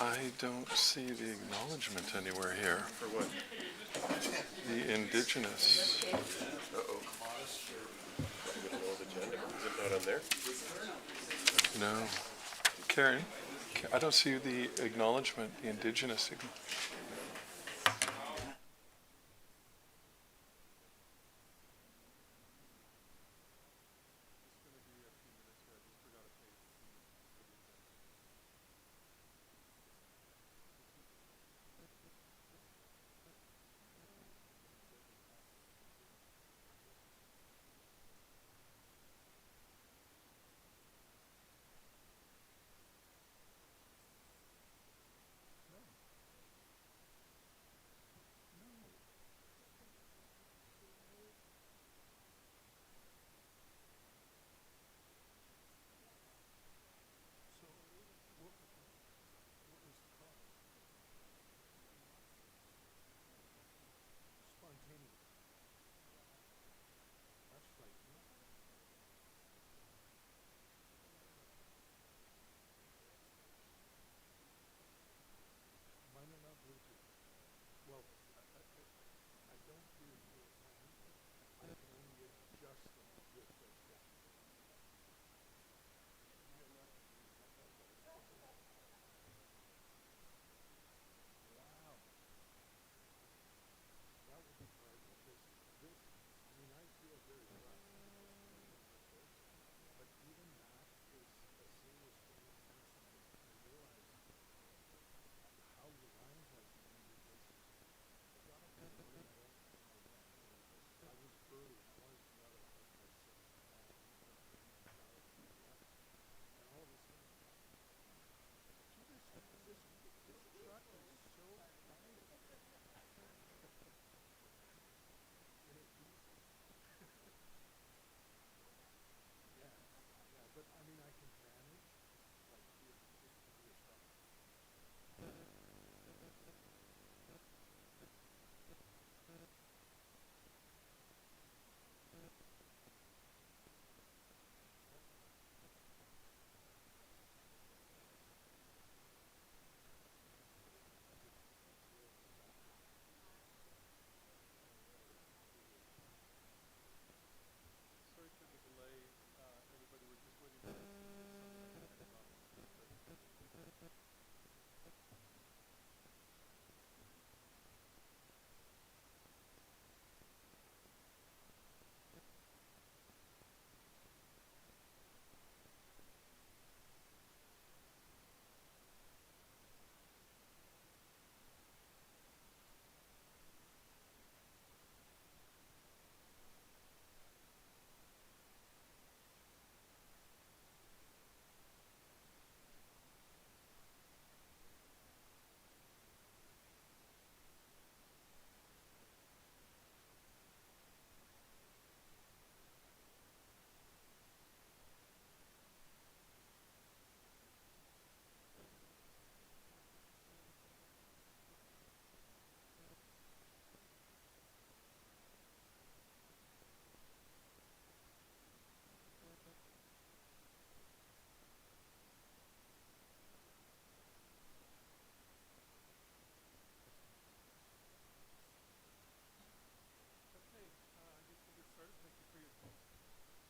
I don't see the acknowledgement anywhere here. For what? The Indigenous. Uh-oh. Middle of the agenda. Is it not on there? No. Karen, I don't see the acknowledgement, the Indigenous.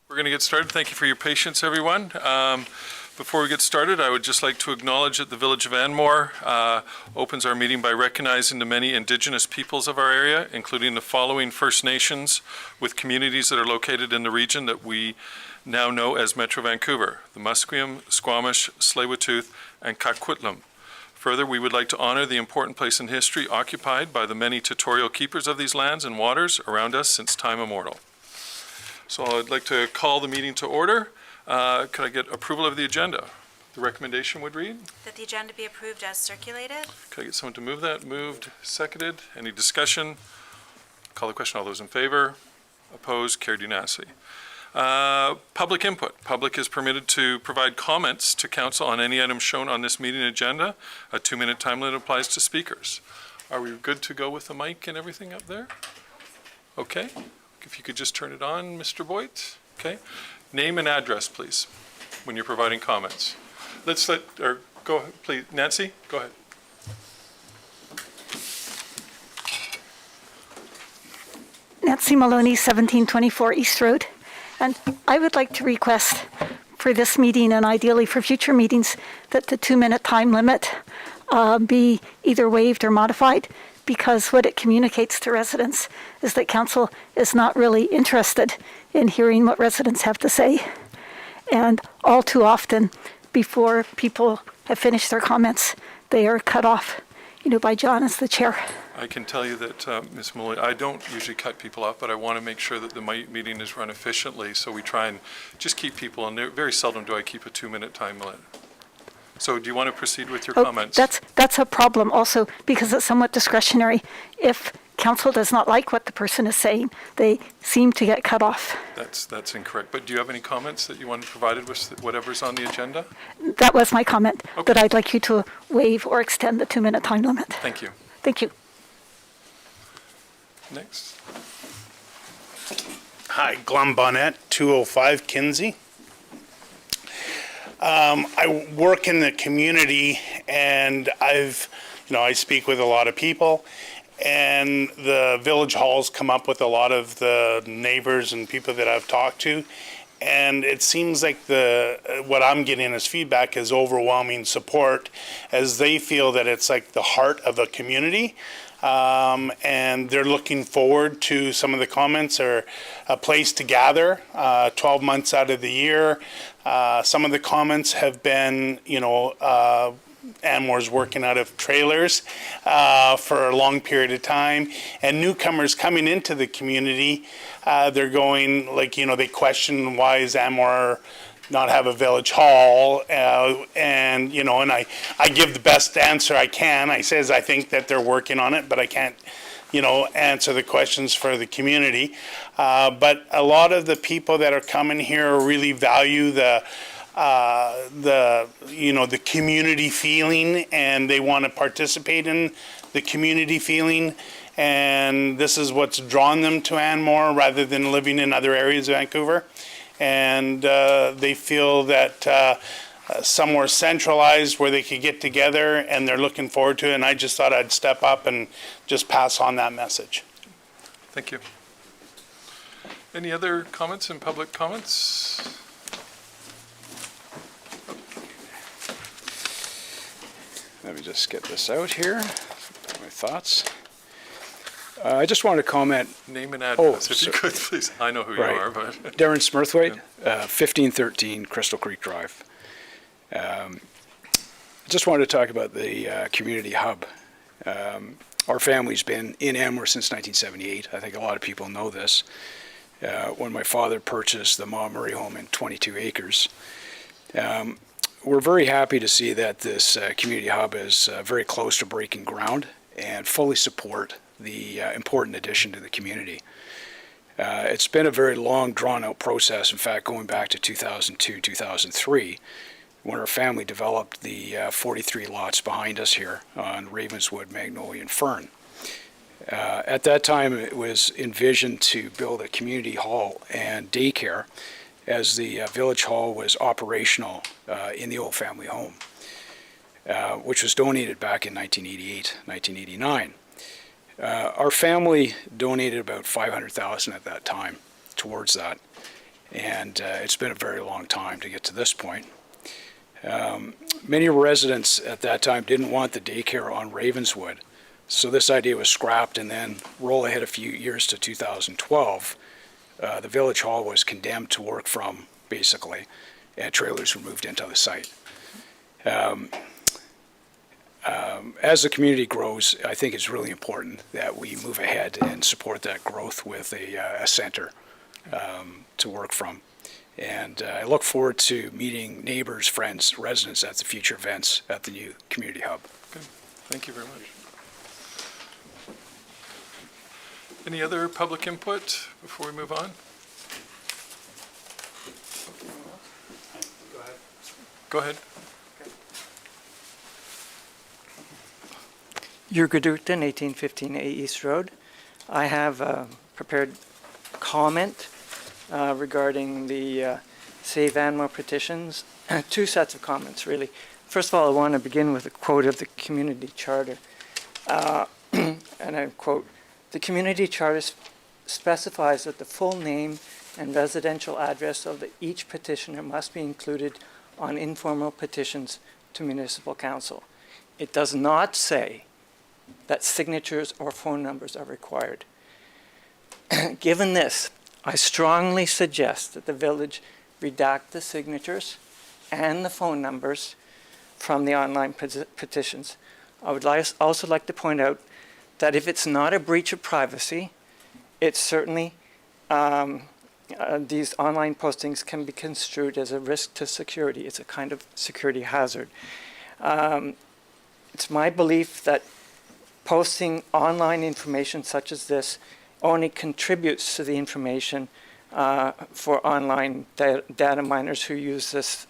We're going to get started. Thank you for your patience, everyone. Before we get started, I would just like to acknowledge that the Village of Anmore opens our meeting by recognizing the many Indigenous peoples of our area, including the following First Nations with communities that are located in the region that we now know as Metro Vancouver, the Musqueam, Squamish, Tsleil-Waututh, and Coquitlam. Further, we would like to honor the important place in history occupied by the many tutorial keepers of these lands and waters around us since time immemorial. So I'd like to call the meeting to order. Could I get approval of the agenda? The recommendation would read? That the agenda be approved as circulated. Could I get someone to move that? Moved, seconded. Any discussion? Call the question. All those in favor? Opposed? Carried unanimously. Public input. Public is permitted to provide comments to council on any item shown on this meeting agenda. A 2-minute time limit applies to speakers. Are we good to go with the mic and everything up there? Okay. If you could just turn it on, Mr. Boyd. Okay. Name and address, please, when you're providing comments. Go ahead, please. Nancy, go ahead. Nancy Maloney, 1724 East Road. And I would like to request for this meeting and ideally for future meetings that the 2-minute time limit be either waived or modified, because what it communicates to residents is that council is not really interested in hearing what residents have to say. And all too often, before people have finished their comments, they are cut off, by John as the chair. I can tell you that, Ms. Maloney, I don't usually cut people off, but I want to make sure that the meeting is run efficiently, so we try and just keep people, and very seldom do I keep a 2-minute time limit. So do you want to proceed with your comments? That's a problem also, because it's somewhat discretionary. If council does not like what the person is saying, they seem to get cut off. That's incorrect. But do you have any comments that you want provided with whatever's on the agenda? That was my comment, Okay. that I'd like you to waive or extend the 2-minute time limit. Thank you. Thank you. Next. Hi, Glenn Bonnet, 205 Kinsey. I work in the community, and I speak with a lot of people, and the village halls come up with a lot of the neighbors and people that I've talked to, and it seems like what I'm getting as feedback is overwhelming support, as they feel that it's like the heart of a community. And they're looking forward to some of the comments, or a place to gather 12 months out of the year. Some of the comments have been, Anmore's working out of trailers for a long period of time. And newcomers coming into the community, they're going, they question, why is Anmore not have a village hall, and I give the best answer I can. I says I think that they're working on it, but I can't, answer the questions for the community. But a lot of the people that are coming here really value the community feeling, and they want to participate in the community feeling. And this is what's drawn them to Anmore rather than living in other areas of Vancouver. And they feel that somewhere centralized where they could get together, and they're looking forward to it. And I just thought I'd step up and just pass on that message. Thank you. Any other comments and public comments? Let me just get this out here, my thoughts. I just wanted to comment. Name and address, if you sorry. could, please. I know who you Right. are, but. Darren Smurthwaite, 1513 Crystal Creek Drive. I just wanted to talk about the community hub. Our family's been in Anmore since 1978. I think a lot of people know this. When my father purchased the Ma Murray home in 22 acres. We're very happy to see that this community hub is very close to breaking ground and fully support the important addition to the community. It's been a very long, drawn-out process, in fact, going back to 2002, 2003, when our family developed the 43 lots behind us here on Ravenswood, Magnolia, and Fern. At that time, it was envisioned to build a community hall and daycare, as the village hall was operational in the old family home, which was donated back in 1988, 1989. Our family donated about $500,000 at that time towards that, and it's been a very long time to get to this point. Many residents at that time didn't want the daycare on Ravenswood, so this idea was scrapped, and then roll ahead a few years to 2012, the village hall was condemned to work from, basically, and trailers were moved into the site. As the community grows, I think it's really important that we move ahead and support that growth with a center to work from. And I look forward to meeting neighbors, friends, residents at the future events at the new community hub. Good. Thank you very much. Any other public input before we move on? Go ahead. Jurgen Durton, 1815 A East Road. I have a prepared comment regarding the Save Anmore petitions. Two sets of comments, really. First of all, I want to begin with a quote of the community charter. And I quote, "The community charter specifies that the full name and residential address of each petitioner must be included on informal petitions to municipal council. It does not say that signatures or phone numbers are required. Given this, I strongly suggest that the village redact the signatures and the phone numbers from the online petitions. I would also like to point out that if it's not a breach of privacy, it's certainly, these online postings can be construed as a risk to security. It's a kind of security hazard. It's my belief that posting online information such as this only contributes to the information for online data miners who use this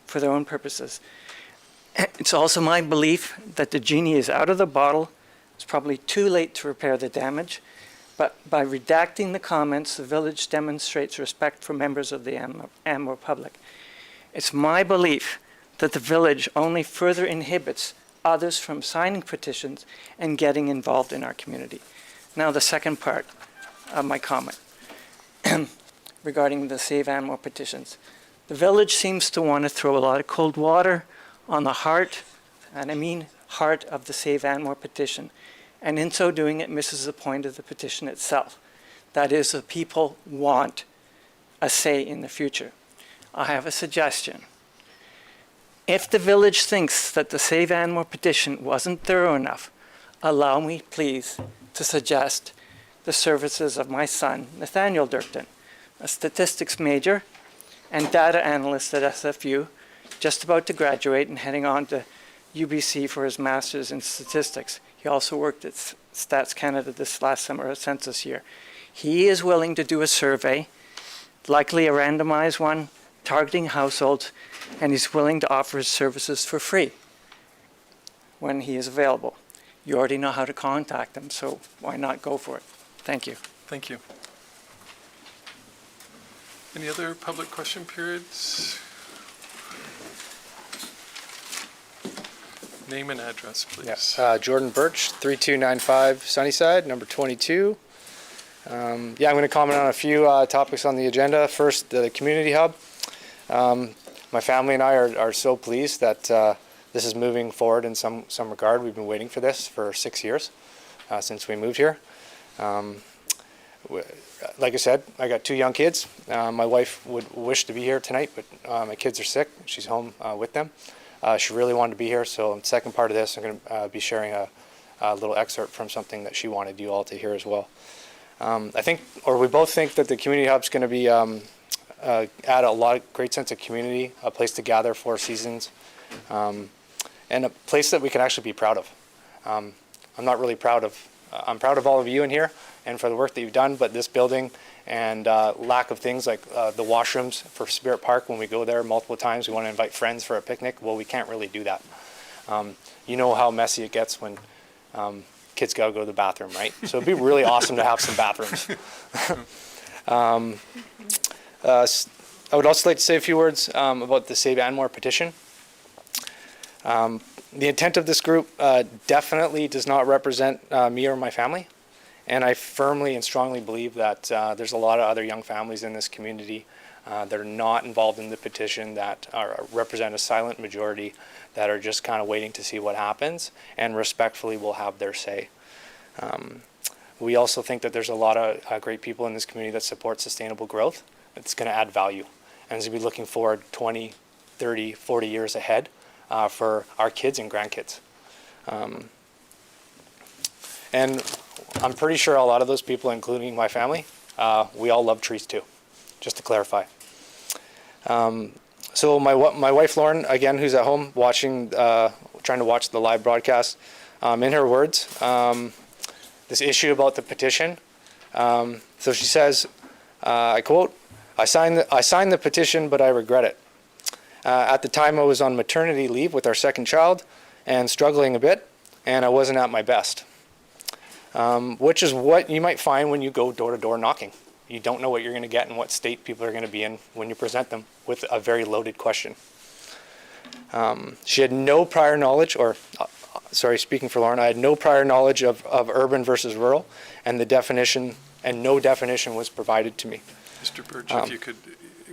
for their own purposes. It's also my belief that the genie is out of the bottle. It's probably too late to repair the damage, but by redacting the comments, the village demonstrates respect for members of the Anmore public. It's my belief that the village only further inhibits others from signing petitions and getting involved in our community. Now, the second part of my comment regarding the Save Anmore petitions. The village seems to want to throw a lot of cold water on the heart, and I mean heart, of the Save Anmore petition. And in so doing, it misses the point of the petition itself. That is, the people want a say in the future. I have a suggestion. If the village thinks that the Save Anmore petition wasn't thorough enough, allow me, please, to suggest the services of my son, Nathaniel Durkton, a statistics major and data analyst at SFU, just about to graduate and heading on to UBC for his master's in statistics. He also worked at Stats Canada this last summer, a census year. He is willing to do a survey, likely a randomized one, targeting households, and he's willing to offer his services for free when he is available. You already know how to contact him, so why not go for it? Thank you. Thank you. Any other public question periods? Name and address, please. Yes, Jordan Birch, 3295 Sunnyside, number 22. I'm going to comment on a few topics on the agenda. First, the community hub. My family and I are so pleased that this is moving forward in some regard. We've been waiting for this for 6 years since we moved here. Like I said, I got 2 young kids. My wife would wish to be here tonight, but my kids are sick. She's home with them. She really wanted to be here, so in the second part of this, I'm going to be sharing a little excerpt from something that she wanted you all to hear as well. I think, or we both think, that the community hub's going to be add a lot of great sense of community, a place to gather 4 seasons, and a place that we can actually be proud of. I'm not really proud of, I'm proud of all of you in here and for the work that you've done, but this building and lack of things like the washrooms for Spirit Park, when we go there multiple times, we want to invite friends for a picnic. Well, we can't really do that. You know how messy it gets when kids got to go to the bathroom, right? So it'd be really awesome to have some bathrooms. I would also like to say a few words about the Save Anmore petition. The intent of this group definitely does not represent me or my family. And I firmly and strongly believe that there's a lot of other young families in this community that are not involved in the petition, that represent a silent majority, that are just kind of waiting to see what happens and respectfully will have their say. We also think that there's a lot of great people in this community that support sustainable growth. It's going to add value. And as we be looking forward 20, 30, 40 years ahead for our kids and grandkids. And I'm pretty sure a lot of those people, including my family, we all love trees too, just to clarify. So my wife Lauren, again, who's at home watching, trying to watch the live broadcast, in her words, this issue about the petition. So she says, I quote, I signed the petition, but I regret it. At the time I was on maternity leave with our second child and struggling a bit, and I wasn't at my best. Which is what you might find when you go door to door knocking. You don't know what you're going to get and what state people are going to be in when you present them with a very loaded question. She had no prior knowledge, or speaking for Lauren, I had no prior knowledge of urban versus rural and the definition and no definition was provided to me. Mr. Birch, if you could,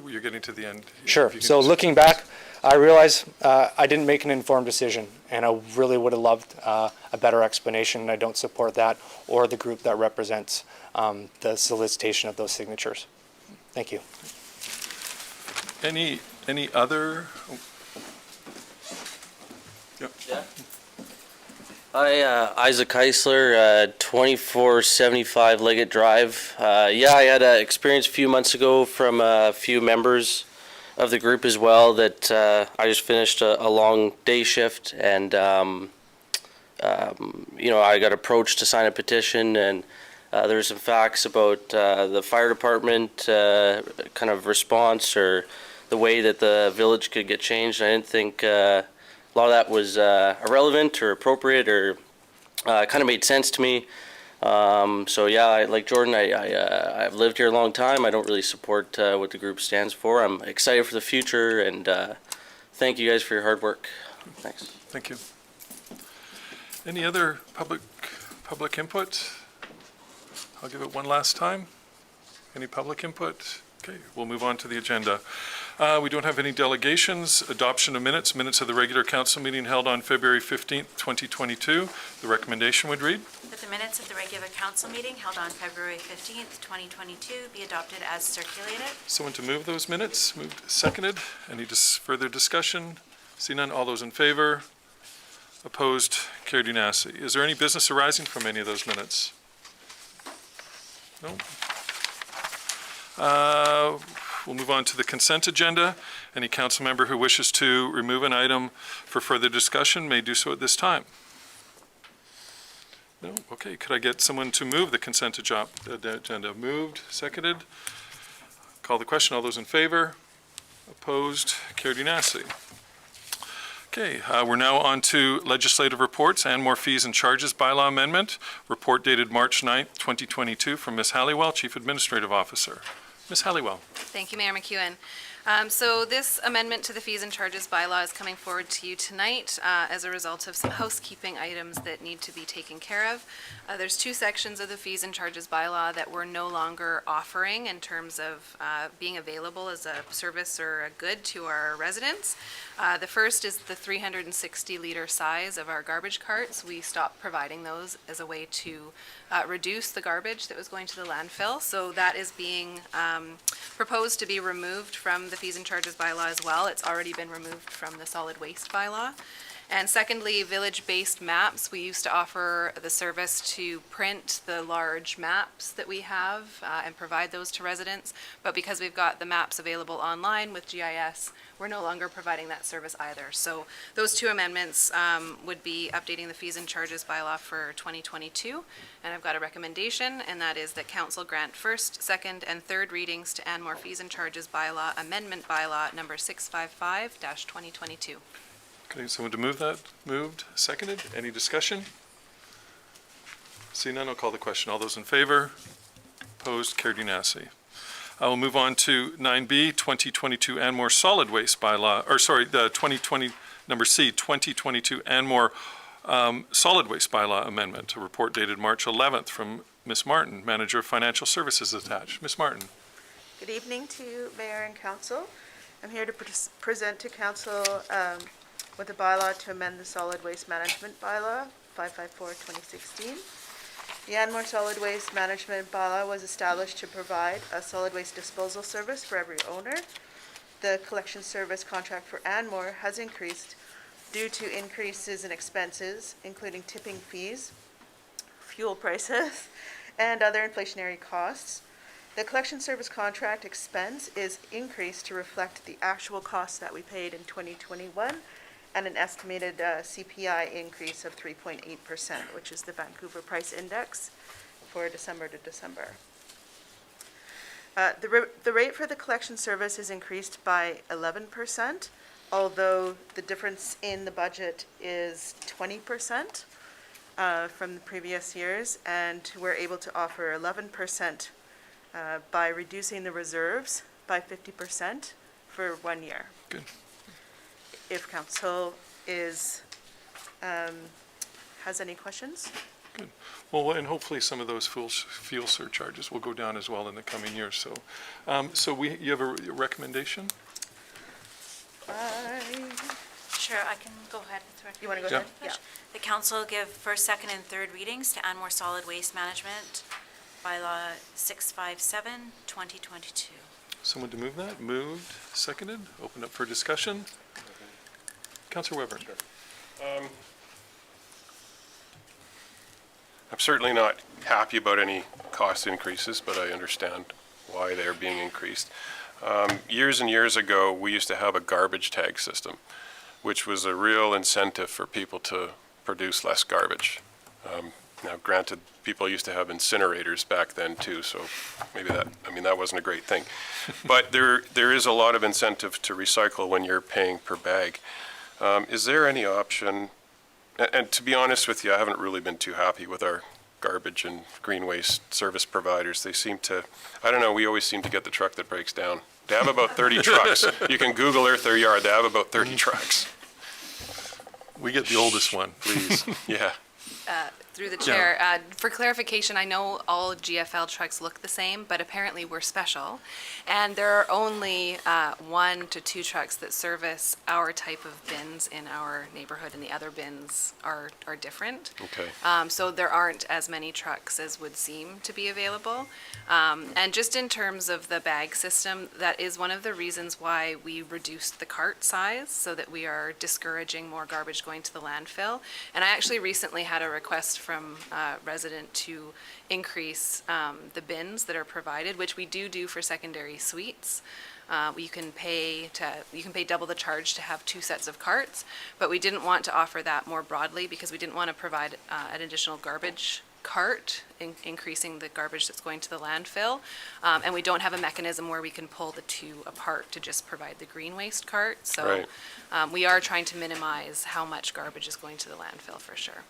you're getting to the end. Sure. If you could So just- looking back, I realize I didn't make an informed decision, and I really would have loved a better explanation. I don't support that or the group that represents the solicitation of those signatures. Thank you. Any other? Oh. Yep. Yeah. Hi, Isaac Heisler, 2475 Leggett Drive. Yeah, I had an experience a few months ago from a few members of the group as well that I just finished a long day shift, and you know, I got approached to sign a petition, and there were some facts about the fire department kind of response or the way that the village could get changed. I didn't think a lot of that was irrelevant or appropriate or kind of made sense to me. So yeah, like Jordan, I've lived here a long time. I don't really support what the group stands for. I'm excited for the future, and thank you guys for your hard work. Thanks. Thank you. Any other public input? I'll give it one last time. Any public input? Okay, we'll move on to the agenda. We don't have any delegations. Adoption of minutes of the regular council meeting held on February 15th, 2022. The recommendation would read, That the minutes of the regular council meeting held on February 15th, 2022 be adopted as circulated. someone to move those minutes? Moved, seconded. Any further discussion? See none, all those in favor? Opposed? Carried unanimously. Is there any business arising from any of those minutes? No? We'll move on to the consent agenda. Any council member who wishes to remove an item for further discussion may do so at this time. No? Okay, could I get someone to move the consent agenda? Moved, seconded. Call the question. All those in favor? Opposed? Carried unanimously. Okay, we're now on to legislative reports. Anmore fees and charges bylaw amendment. Report dated March 9th, 2022 from Ms. Halliwell, Chief Administrative Officer. Ms. Halliwell. Thank you, Mayor McEwen. So this amendment to the fees and charges bylaw is coming forward to you tonight as a result of some housekeeping items that need to be taken care of. There's two sections of the fees and charges bylaw that we're no longer offering in terms of being available as a service or a good to our residents. The first is the 360-liter size of our garbage carts. We stopped providing those as a way to reduce the garbage that was going to the landfill. So that is being proposed to be removed from the fees and charges bylaw as well. It's already been removed from the solid waste bylaw. And secondly, village-based maps. We used to offer the service to print the large maps that we have and provide those to residents. But because we've got the maps available online with GIS, we're no longer providing that service either. So those two amendments would be updating the fees and charges bylaw for 2022. And I've got a recommendation, and that is that council grant first, second, and third readings to Anmore fees and charges bylaw amendment bylaw number 655-2022. Okay, someone to move that? Moved, seconded. Any discussion? See none, I'll call the question. All those in favor? Opposed? Carried unanimously. I will move on to 9B, 2022 Anmore solid waste bylaw, or sorry, the 2020, number C, 2022 Anmore solid waste bylaw amendment. A report dated March 11th from Ms. Martin, Manager of Financial Services attached. Ms. Martin. Good evening to Mayor and Council. I'm here to present to Council with a bylaw to amend the solid waste management bylaw, 554-2016. The Anmore Solid Waste Management Bylaw was established to provide a solid waste disposal service for every owner. The collection service contract for Anmore has increased due to increases in expenses, including tipping fees, fuel prices, and other inflationary costs. The collection service contract expense is increased to reflect the actual costs that we paid in 2021 and an estimated CPI increase of 3.8%, which is the Vancouver Price Index for December to December. The rate for the collection service is increased by 11%, although the difference in the budget is 20% from the previous years, and we're able to offer 11% by reducing the reserves by 50% for 1 year. Good. If council has any questions? Good. Well, and hopefully some of those fuel surcharges will go down as well in the coming years. So, you have a recommendation? Sure, I can go ahead with You wanna go Yeah. ahead? Yeah. The council give first, second, and third readings to Anmore Solid Waste Management Bylaw 657, 2022. Someone to move that? Moved, seconded, open up for discussion. Councillor Weber. I'm certainly not happy about any cost increases, but I understand why they're being increased. Years and years ago, we used to have a garbage tag system, which was a real incentive for people to produce less garbage. Now, granted, people used to have incinerators back then too, so maybe that wasn't a great thing. But there is a lot of incentive to recycle when you're paying per bag. Is there any option, and to be honest with you, I haven't really been too happy with our garbage and green waste service providers. They seem to, I don't know, we always seem to get the truck that breaks down. They have about 30 trucks. You can Google Earth their yard. They have about 30 trucks. We get the oldest one. Please, yeah. Through the chair, for clarification, I know all GFL trucks look the same, but apparently we're special. And there are only 1 to 2 trucks that service our type of bins in our neighborhood, and the other bins are different. Okay. So there aren't as many trucks as would seem to be available. And just in terms of the bag system, that is one of the reasons why we reduced the cart size, so that we are discouraging more garbage going to the landfill. And I actually recently had a request from a resident to increase the bins that are provided, which we do for secondary suites. You can pay double the charge to have 2 sets of carts, but we didn't want to offer that more broadly because we didn't want to provide an additional garbage cart, increasing the garbage that's going to the landfill. And we don't have a mechanism where we can pull the 2 apart to just provide the green waste cart. So we are trying to minimize how much garbage is going to the landfill for sure.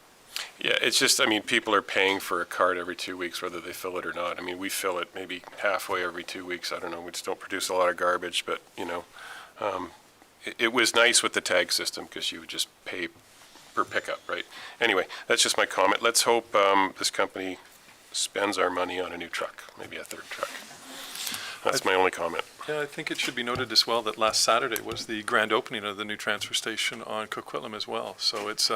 Yeah, it's just, people are paying for a cart every 2 weeks, whether they fill it or not. We fill it maybe halfway every 2 weeks. I don't know, we just don't produce a lot of garbage, but, it was nice with the tag system because you would just pay per pickup, right? Anyway, that's just my comment. Let's hope this company spends our money on a new truck, maybe a 3rd truck. That's my only comment. Yeah, I think it should be noted as well that last Saturday was the grand opening of the new transfer station on Coquitlam as well. So it's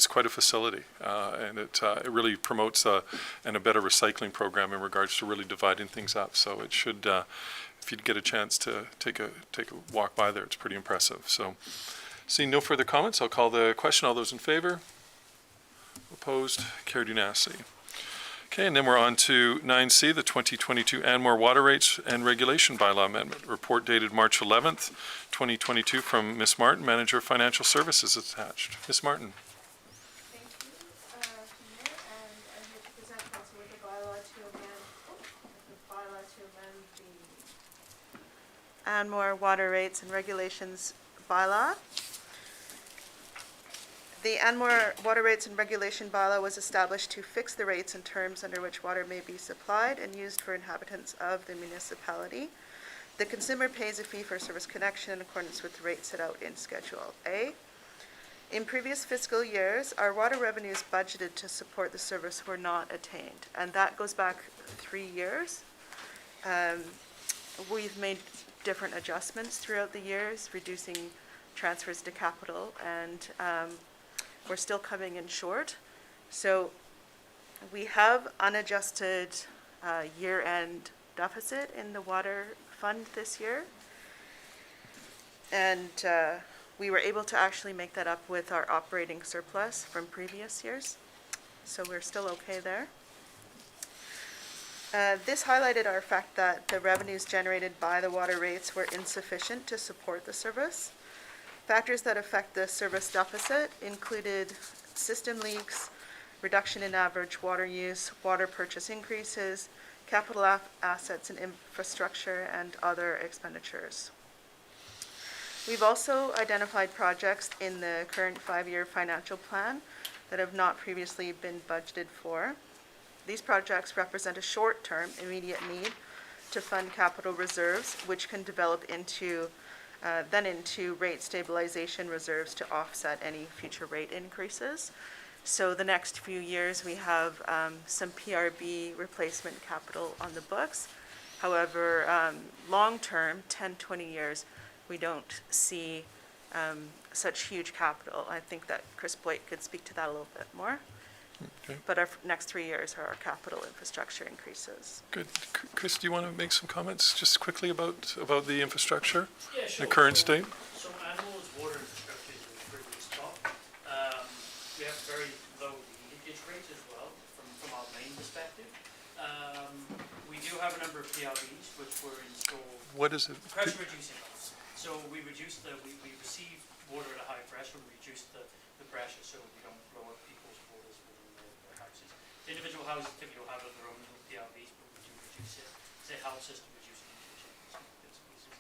quite a facility, and it really promotes a better recycling program in regards to really dividing things up. So it should, if you get a chance to take a walk by there, it's pretty impressive. So, seeing no further comments, I'll call the question. All those in favor? Opposed? Carried unanimously. Okay, and then we're on to 9C, the 2022 Anmore Water Rates and Regulation Bylaw Amendment. Report dated March 11th, 2022 from Ms. Martin, Manager of Financial Services attached. Ms. Martin. Thank you, Mayor, and I'm here to present council with the bylaw to amend the Anmore Water Rates and Regulations Bylaw. The Anmore Water Rates and Regulation Bylaw was established to fix the rates and terms under which water may be supplied and used for inhabitants of the municipality. The consumer pays a fee for service connection in accordance with the rates set out in Schedule A. In previous fiscal years, our water revenues budgeted to support the service were not attained, and that goes back 3 years. We've made different adjustments throughout the years, reducing transfers to capital, and we're still coming in short. So we have unadjusted year-end deficit in the water fund this year. And we were able to actually make that up with our operating surplus from previous years. So we're still okay there. This highlighted our fact that the revenues generated by the water rates were insufficient to support the service. Factors that affect the service deficit included system leaks, reduction in average water use, water purchase increases, capital assets and infrastructure, and other expenditures. We've also identified projects in the current 5-year financial plan that have not previously been budgeted for. These projects represent a short-term immediate need to fund capital reserves, which can develop into rate stabilization reserves to offset any future rate increases. So the next few years, we have some PRB replacement capital on the books. However, long-term, 10, 20 years, we don't see such huge capital. I think that Chris Boyd could speak to that a little bit more. Okay. But our next 3 years are our capital infrastructure increases. Good. Chris, do you want to make some comments just quickly about the infrastructure? Yeah, sure. The current state? So Anmore's water infrastructure is in pretty good spot. We have very low leakage rates as well from our main perspective. We do have a number of PRVs which were installed. What is it? Pressure reducing ones. So we reduced we receive water at a high pressure, we reduce the pressure so we don't blow up people's waters within their houses. The individual houses typically will have their own little PRVs, but we do reduce it. It's a health system reducing leakage in some bits and pieces.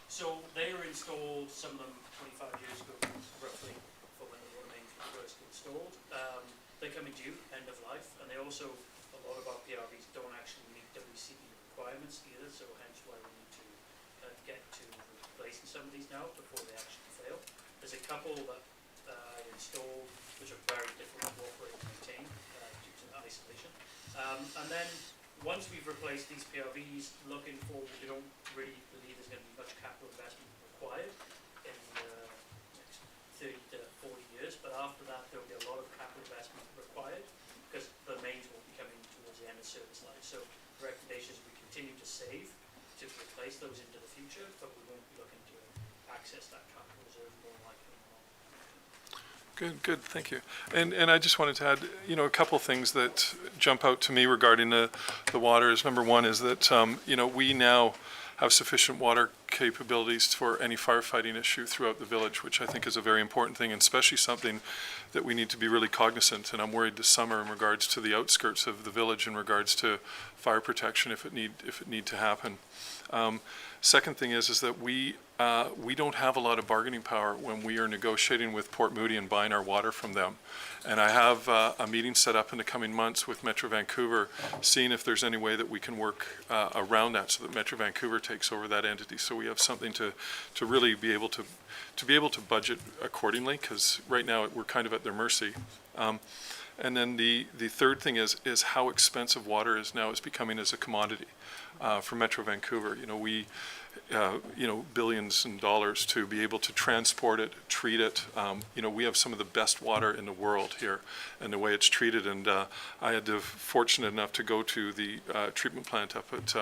So they were installed, some of them 25 years ago, roughly, for when the water mains were first installed. They come in due, end of life, and they also, a lot of our PRVs don't actually meet WCE requirements either, so hence why we need to get to replacing some of these now before they actually fail. There's a couple that installed which are very difficult to operate and maintain due to isolation. And then once we've replaced these PRVs, looking forward, we don't really believe there's going to be much capital investment required in the next 30 to 40 years, but after that there will be a lot of capital investment required because the mains will be coming towards the end of service life. So the recommendation is we continue to save to replace those into the future, but we won't be looking to access that capital reserve more likely than not. Good, good, thank you. And I just wanted to add, a couple of things that jump out to me regarding the water is, number one is that, we now have sufficient water capabilities for any firefighting issue throughout the village, which I think is a very important thing, and especially something that we need to be really cognizant. And I'm worried this summer in regards to the outskirts of the village in regards to fire protection if it need to happen. Second thing is that we don't have a lot of bargaining power when we are negotiating with Port Moody and buying our water from them. And I have a meeting set up in the coming months with Metro Vancouver, seeing if there's any way that we can work around that so that Metro Vancouver takes over that entity. So we have something to really be able to budget accordingly, because right now we're kind of at their mercy. And then the third thing is how expensive water is becoming as a commodity for Metro Vancouver. We billions in dollars to be able to transport it, treat it. We have some of the best water in the world here, and the way it's treated. And I had the fortunate enough to go to the treatment plant up at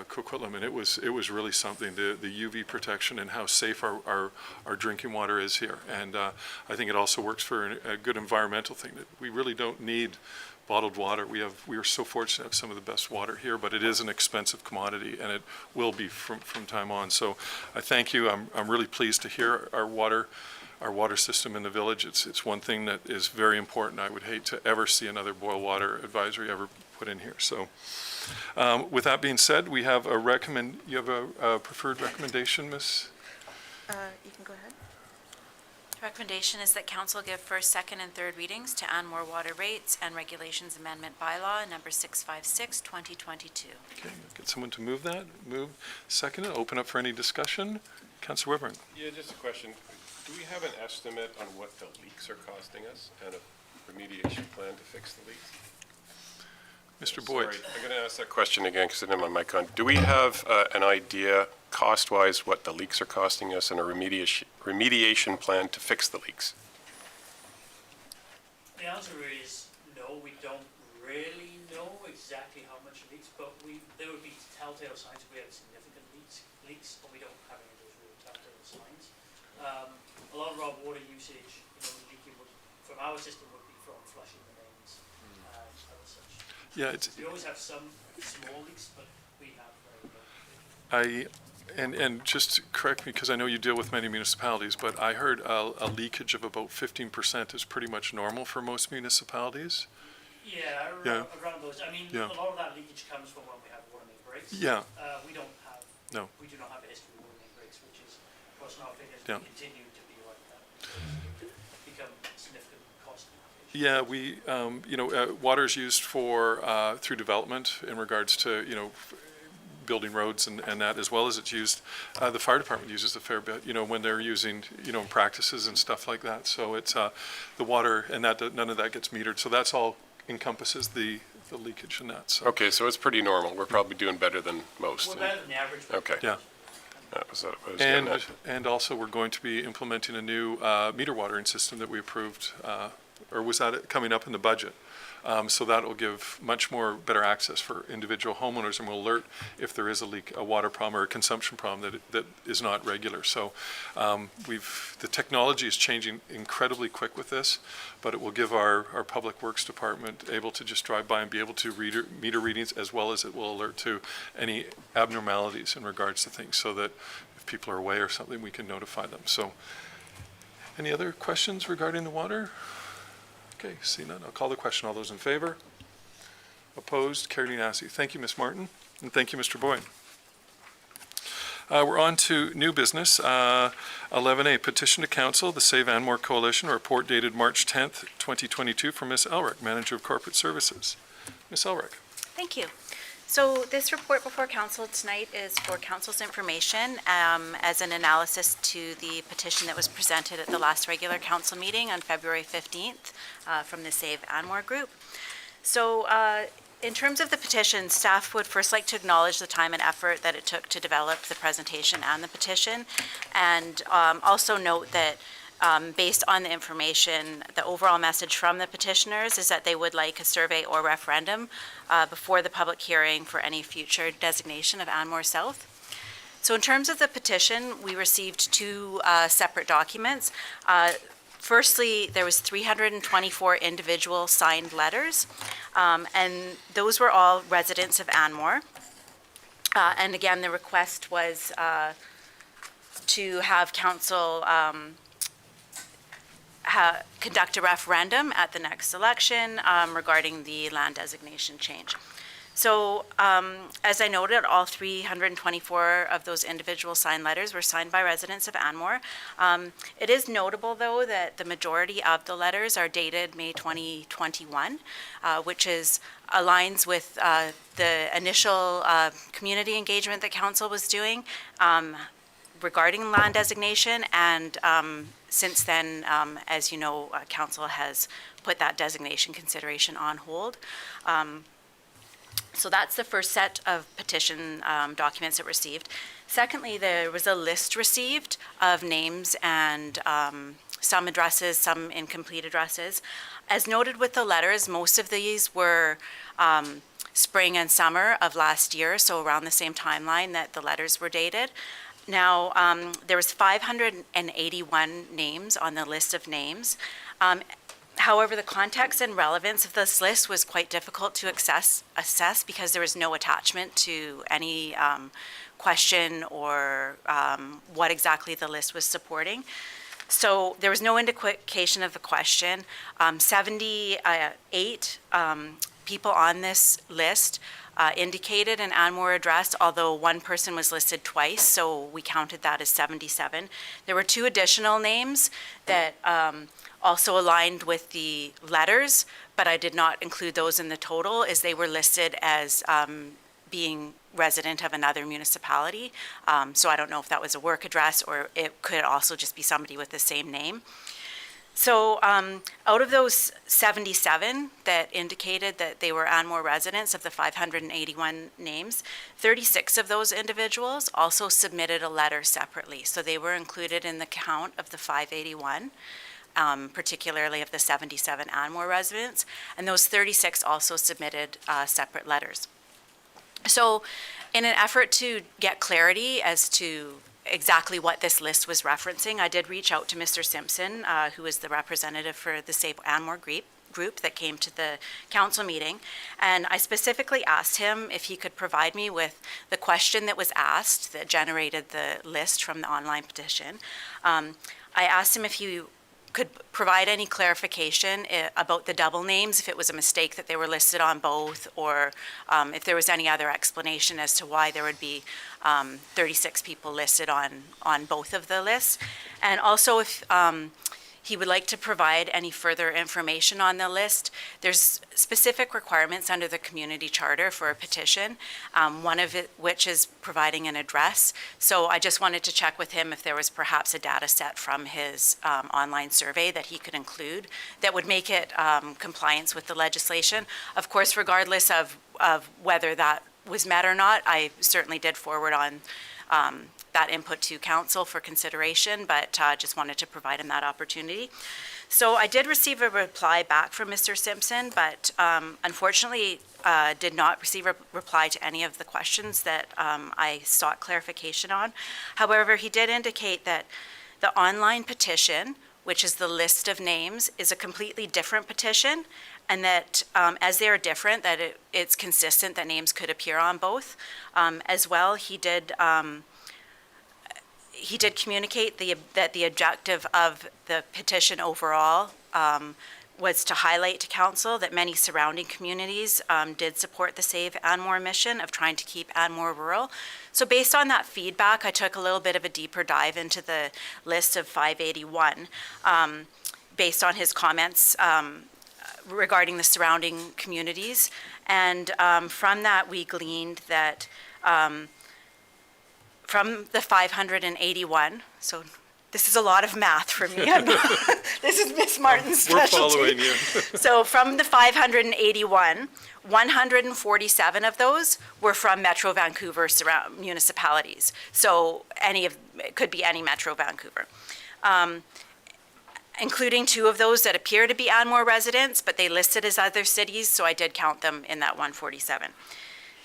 Coquitlam, and it was really something. The UV protection and how safe our drinking water is here. And I think it also works for a good environmental thing, that we really don't need bottled water. We are so fortunate to have some of the best water here, but it is an expensive commodity, and it will be from time on. So I thank you. I'm really pleased to hear our water system in the village. It's one thing that is very important. I would hate to ever see another boil water advisory ever put in here. So with that being said, we have you have a preferred recommendation, Ms.? You can go ahead. The recommendation is that council give first, second, and third readings to Anmore Water Rates and Regulations Amendment Bylaw number 656, 2022. Okay, get someone to move that. Move. Second, open up for any discussion. Councillor Wyburn. Yeah, just a question. Do we have an estimate on what the leaks are costing us and a remediation plan to fix the leaks? Mr. Boyd. Sorry, I'm going to ask that question again because I didn't have my mic on. Do we have an idea, cost-wise, what the leaks are costing us and a remediation plan to fix the leaks? The answer is no, we don't really know exactly how much leaks, but there would be telltale signs if we had significant leaks, but we don't have any of those real telltale signs. A lot of our water usage, leaking from our system would be from flushing the mains and other such. Yeah, We always have some small leaks, but we have very low. And just correct me, because I know you deal with many municipalities, but I heard a leakage of about 15% is pretty much normal for most municipalities. Yeah, around those. I mean, Yeah. a lot of that leakage comes from when we have water main breaks. Yeah. We don't have. No. We do not have a history of water main breaks, which is, of course, not figures Yeah. continue to be like that. Become significant cost. Yeah, water is used for through development in regards to rebuilding roads and that, as well as it's used, the fire department uses a fair bit, when they're using, practices and stuff like that. So it's the water, and that none of that gets metered. So that's all encompasses the leakage and that. So Okay, so it's pretty normal. We're probably doing better than most. We're better than the average. Okay. yeah. That was what I was getting at. And also, we're going to be implementing a new meter watering system that we approved, or was that coming up in the budget? So that will give much more better access for individual homeowners, and will alert if there is a leak, a water problem or a consumption problem that is not regular. So the technology is changing incredibly quick with this, but it will give our Public Works Department able to just drive by and be able to read meter readings, as well as it will alert to any abnormalities in regards to things, so that if people are away or something, we can notify them. So any other questions regarding the water? Okay, see none. I'll call the question. All those in favor? Opposed? Carried unanimously. Thank you, Ms. Martin, and thank you, Mr. Boyd. We're on to new business. 11A, petition to council, the Save Anmore Coalition, a report dated March 10th, 2022, from Ms. Elrick, Manager of Corporate Services. Ms. Elrick. Thank you. So this report before council tonight is for council's information as an analysis to the petition that was presented at the last regular council meeting on February 15th from the Save Anmore group. So in terms of the petition, staff would first like to acknowledge the time and effort that it took to develop the presentation and the petition, and also note that based on the information, the overall message from the petitioners is that they would like a survey or referendum before the public hearing for any future designation of Anmore South. So in terms of the petition, we received two separate documents. Firstly, there was 324 individual signed letters, and those were all residents of Anmore. And again, the request was to have council conduct a referendum at the next election regarding the land designation change. So as I noted, all 324 of those individual signed letters were signed by residents of Anmore. It is notable, though, that the majority of the letters are dated May 2021, which aligns with the initial community engagement that council was doing regarding land designation, and since then, as you know, council has put that designation consideration on hold. So that's the first set of petition documents that were received. Secondly, there was a list received of names and some addresses, some incomplete addresses. As noted with the letters, most of these were spring and summer of last year, so around the same timeline that the letters were dated. Now, there was 581 names on the list of names. However, the context and relevance of this list was quite difficult to assess because there was no attachment to any question or what exactly the list was supporting. So there was no indication of the question. 78 people on this list indicated an Anmore address, although one person was listed twice, so we counted that as 77. There were two additional names that also aligned with the letters, but I did not include those in the total, as they were listed as being resident of another municipality. So I don't know if that was a work address or it could also just be somebody with the same name. So out of those 77 that indicated that they were Anmore residents, of the 581 names, 36 of those individuals also submitted a letter separately. So they were included in the count of the 581. Particularly of the 77 Anmore residents, and those 36 also submitted separate letters. So in an effort to get clarity as to exactly what this list was referencing, I did reach out to Mr. Simpson, who is the representative for the Save Anmore group that came to the council meeting, and I specifically asked him if he could provide me with the question that was asked that generated the list from the online petition. I asked him if he could provide any clarification about the double names, if it was a mistake that they were listed on both, or if there was any other explanation as to why there would be 36 people listed on both of the lists. And also if He would like to provide any further information on the list. There's specific requirements under the community charter for a petition, one of it which is providing an address. So I just wanted to check with him if there was perhaps a data set from his online survey that he could include that would make it compliance with the legislation. Of course, regardless of whether that was met or not, I certainly did forward on that input to council for consideration, but just wanted to provide him that opportunity. So I did receive a reply back from Mr. Simpson, but unfortunately did not receive a reply to any of the questions that I sought clarification on. However, he did indicate that the online petition, which is the list of names, is a completely different petition, and that as they are different, that it's consistent that names could appear on both. As well, he did communicate that the objective of the petition overall was to highlight to council that many surrounding communities did support the Save Anmore mission of trying to keep Anmore rural. So based on that feedback, I took a little bit of a deeper dive into the list of 581 based on his comments regarding the surrounding communities. And from that, we gleaned that from the 581, so this is a lot of math for me. This is Miss Martin's specialty. We're following you. So from the 581, 147 of those were from Metro Vancouver surround municipalities. So it could be any Metro Vancouver. Including 2 of those that appear to be Anmore residents, but they listed as other cities, so I did count them in that 147.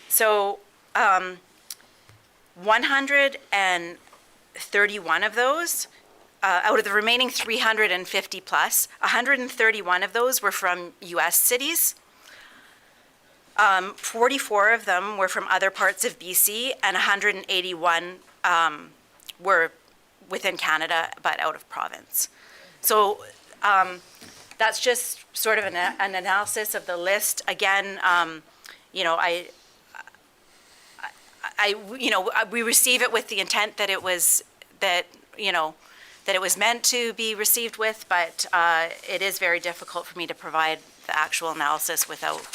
So 131 of those, out of the remaining 350 plus, 131 of those were from U.S. cities. 44 of them were from other parts of BC, and 181 were within Canada, but out of province. So that's just sort of an analysis of the list. Again, we receive it with the intent that it was meant to be received with, but it is very difficult for me to provide the actual analysis without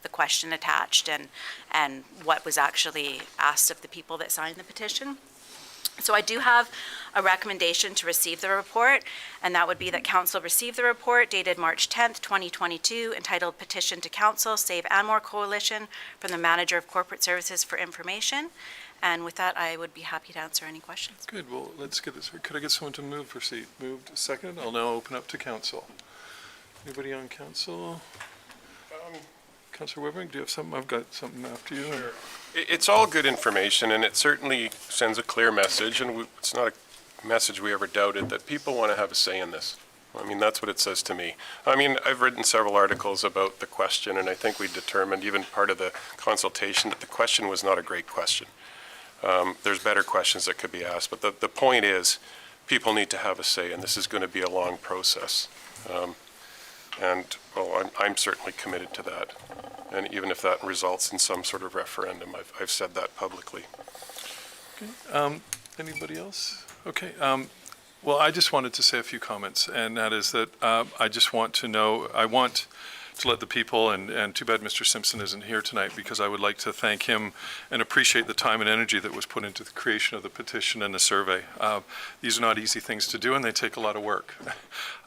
the question attached and what was actually asked of the people that signed the petition. So I do have a recommendation to receive the report, and that would be that council receive the report dated March 10th, 2022, entitled Petition to Council, Save Anmore Coalition, from the Manager of Corporate Services for information. And with that, I would be happy to answer any questions. Good, well, let's get this. Could I get someone to move receipt? Moved, second. I'll now open up to council. Anybody on council? Councilor Weber, do you have something? I've got something after you. Sure. It's all good information, and it certainly sends a clear message, and it's not a message we ever doubted, that people want to have a say in this. I mean, that's what it says to me. I mean, I've written several articles about the question, and I think we determined, even part of the consultation, that the question was not a great question. There's better questions that could be asked, but the point is, people need to have a say, and this is going to be a long process. I'm certainly committed to that. And even if that results in some sort of referendum, I've said that publicly. Okay. Anybody else? Okay. Well, I just wanted to say a few comments, and that is that I just want to know, I want to let the people, and too bad Mr. Simpson isn't here tonight, because I would like to thank him and appreciate the time and energy that was put into the creation of the petition and the survey. These are not easy things to do, and they take a lot of work.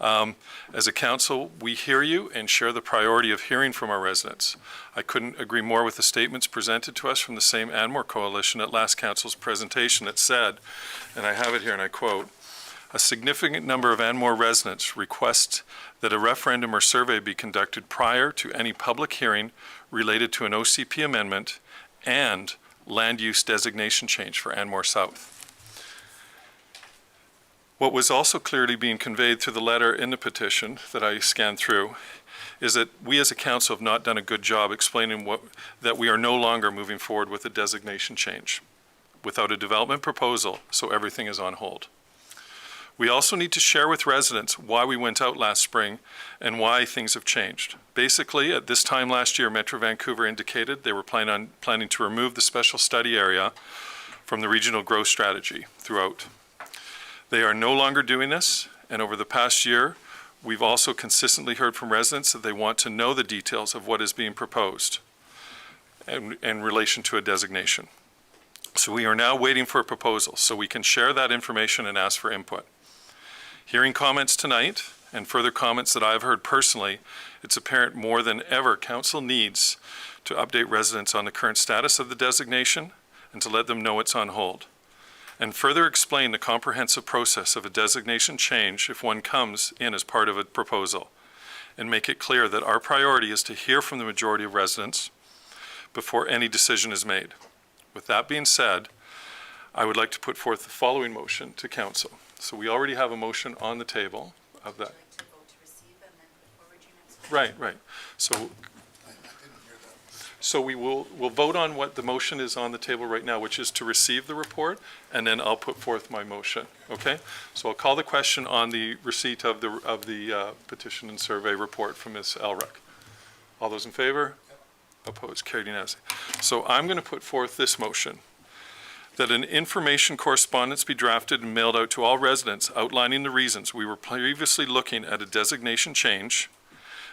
As a council, we hear you and share the priority of hearing from our residents. I couldn't agree more with the statements presented to us from the same Anmore Coalition at last council's presentation that said, and I have it here and I quote, "A significant number of Anmore residents request that a referendum or survey be conducted prior to any public hearing related to an OCP amendment and land use designation change for Anmore South." What was also clearly being conveyed through the letter in the petition that I scanned through is that we as a council have not done a good job explaining that we are no longer moving forward with a designation change without a development proposal, so everything is on hold. We also need to share with residents why we went out last spring and why things have changed. Basically, at this time last year, Metro Vancouver indicated they were planning to remove the special study area from the regional growth strategy throughout. They are no longer doing this, And over the past year, we've also consistently heard from residents that they want to know the details of what is being proposed in relation to a designation. So we are now waiting for a proposal so we can share that information and ask for input. Hearing comments tonight and further comments that I've heard personally, it's apparent more than ever council needs to update residents on the current status of the designation and to let them know it's on hold, and further explain the comprehensive process of a designation change if one comes in as part of a proposal, and make it clear that our priority is to hear from the majority of residents before any decision is made. With that being said, I would like to put forth the following motion to council. So we already have a motion on the table of that. Right. So we'll vote on what the motion is on the table right now, which is to receive the report, and then I'll put forth my motion, okay? So I'll call the question on the receipt of the petition and survey report from Ms. Elrick. All those in favor? Opposed? Carried unanimously. So I'm going to put forth this motion, that an information correspondence be drafted and mailed out to all residents outlining the reasons we were previously looking at a designation change,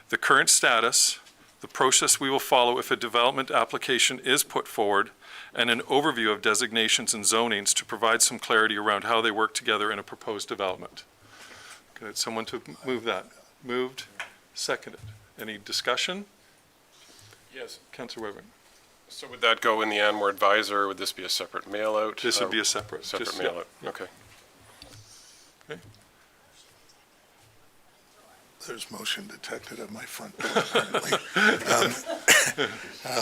the current status, the process we will follow if a development application is put forward, and an overview of designations and zonings to provide some clarity around how they work together in a proposed development. Good. Someone to move that? Moved, seconded. Any discussion? Yes. Councillor Weber. So would that go in the Anmore Advisor, or would this be a separate mail-out? This would be a separate. Separate mail-out, okay. There's motion detected at my front door apparently.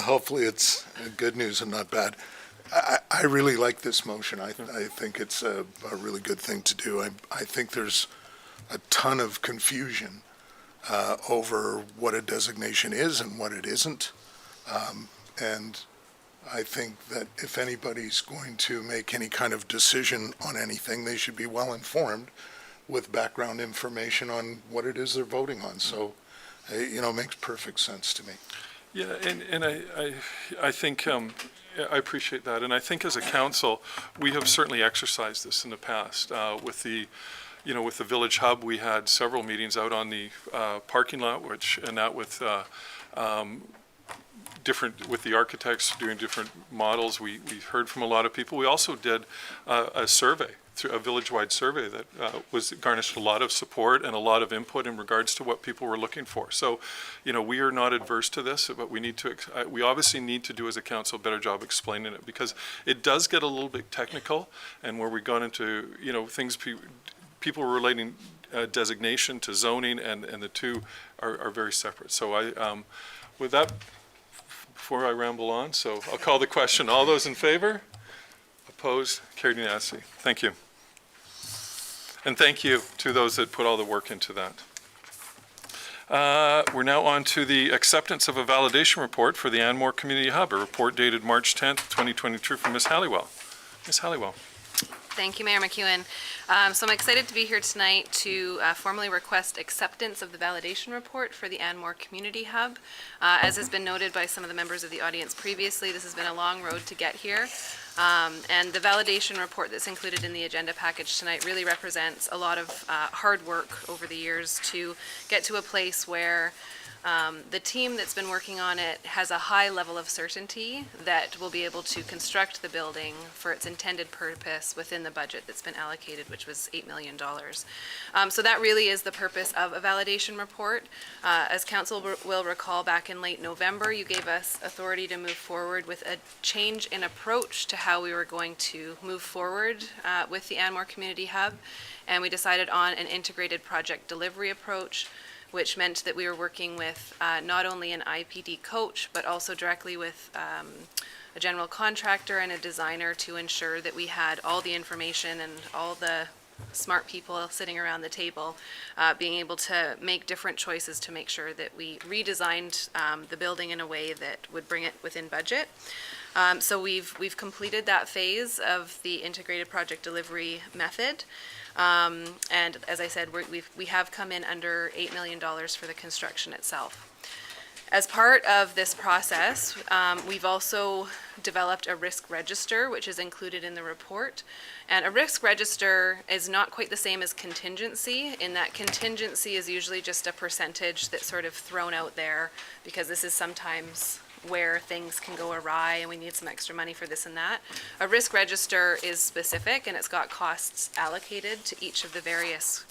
Hopefully it's good news and not bad. I really like this motion. I think it's a really good thing to do. I think there's a ton of confusion over what a designation is and what it isn't. And I think that if anybody's going to make any kind of decision on anything, they should be well informed with background information on what it is they're voting on. So, it makes perfect sense to me. Yeah, and I think, I appreciate that. And I think as a council, we have certainly exercised this in the past. With the Village Hub, we had several meetings out on the parking lot, with with the architects doing different models. We heard from a lot of people. We also did a survey, a village-wide survey that garnished a lot of support and a lot of input in regards to what people were looking for. So, we are not adverse to this, but we obviously need to do as a council a better job explaining it, because it does get a little bit technical, and where we got into, things people were relating designation to zoning, and the two are very separate. So with that, before I ramble on, so I'll call the question. All those in favor? Opposed? Carried unanimously. Thank you. And thank you to those that put all the work into that. We're now on to the acceptance of a validation report for the Anmore Community Hub, a report dated March 10th, 2022 from Ms. Halliwell. Ms. Halliwell. Thank you, Mayor McEwen. So I'm excited to be here tonight to formally request acceptance of the validation report for the Anmore Community Hub. As has been noted by some of the members of the audience previously, this has been a long road to get here. And the validation report that's included in the agenda package tonight really represents a lot of hard work over the years to get to a place where the team that's been working on it has a high level of certainty that we'll be able to construct the building for its intended purpose within the budget that's been allocated, which was $8 million. So that really is the purpose of a validation report. As council will recall, back in late November, you gave us authority to move forward with a change in approach to how we were going to move forward with the Anmore Community Hub. And we decided on an integrated project delivery approach, which meant that we were working with not only an IPD coach, but also directly with a general contractor and a designer to ensure that we had all the information and all the smart people sitting around the table being able to make different choices to make sure that we redesigned the building in a way that would bring it within budget. So we've completed that phase of the integrated project delivery method. And as I said, we have come in under $8 million for the construction itself. As part of this process, we've also developed a risk register, which is included in the report. And a risk register is not quite the same as contingency, in that contingency is usually just a percentage that's sort of thrown out there, because this is sometimes where things can go awry and we need some extra money for this and that. A risk register is specific, and it's got costs allocated to each of the various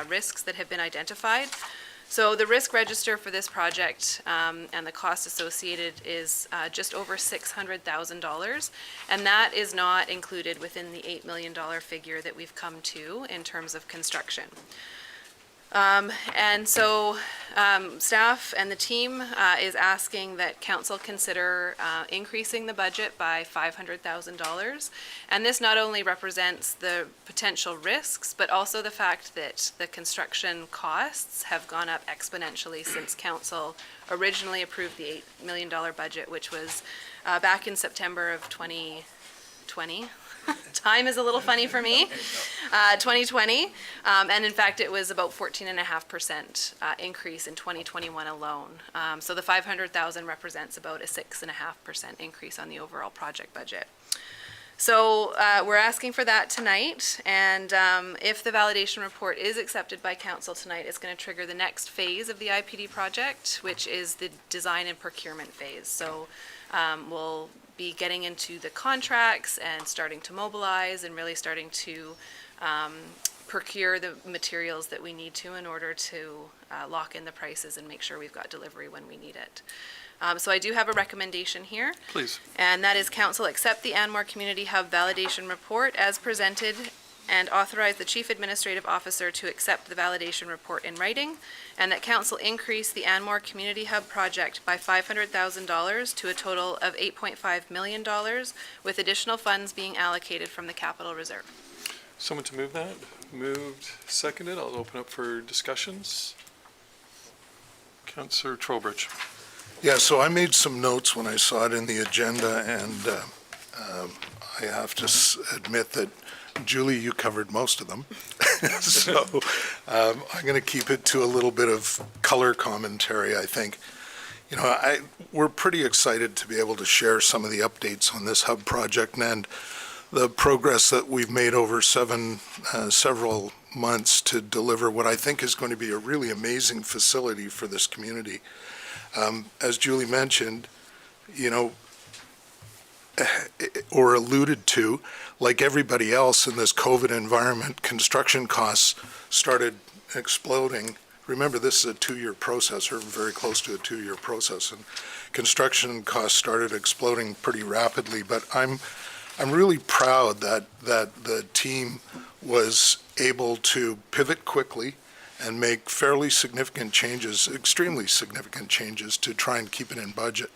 risks that have been identified. So the risk register for this project and the cost associated is just over $600,000, and that is not included within the $8 million figure that we've come to in terms of construction. And so staff and the team is asking that council consider increasing the budget by $500,000. And this not only represents the potential risks, but also the fact that the construction costs have gone up exponentially since council originally approved the $8 million budget, which was back in September of 2020. Time is a little funny for me. 2020, and in fact, it was about 14.5% increase in 2021 alone. So the 500,000 represents about a 6.5% increase on the overall project budget. So we're asking for that tonight, and if the validation report is accepted by council tonight, it's going to trigger the next phase of the IPD project, which is the design and procurement phase. So we'll be getting into the contracts and starting to mobilize and really starting to procure the materials that we need to in order to lock in the prices and make sure we've got delivery when we need it. So I do have a recommendation here. Please. And that is council accept the Anmore Community Hub validation report as presented and authorize the Chief Administrative Officer to accept the validation report in writing, and that council increase the Anmore Community Hub project by $500,000 to a total of $8.5 million, with additional funds being allocated from the capital reserve. Someone to move that? Moved, seconded. I'll open up for discussions. Councillor Trowbridge. Yeah, so I made some notes when I saw it in the agenda, and I have to admit that, Julie, you covered most of them. So I'm going to keep it to a little bit of color commentary, I think. You know, we're pretty excited to be able to share some of the updates on this hub project and the progress that we've made over several months to deliver what I think is going to be a really amazing facility for this community. As Julie mentioned, you know, or alluded to, like everybody else in this COVID environment, construction costs started exploding. Remember, this is a 2-year process, or very close to a 2-year process, and construction costs started exploding pretty rapidly. But I'm really proud that the team was able to pivot quickly and make fairly significant changes, extremely significant changes, to try and keep it in budget.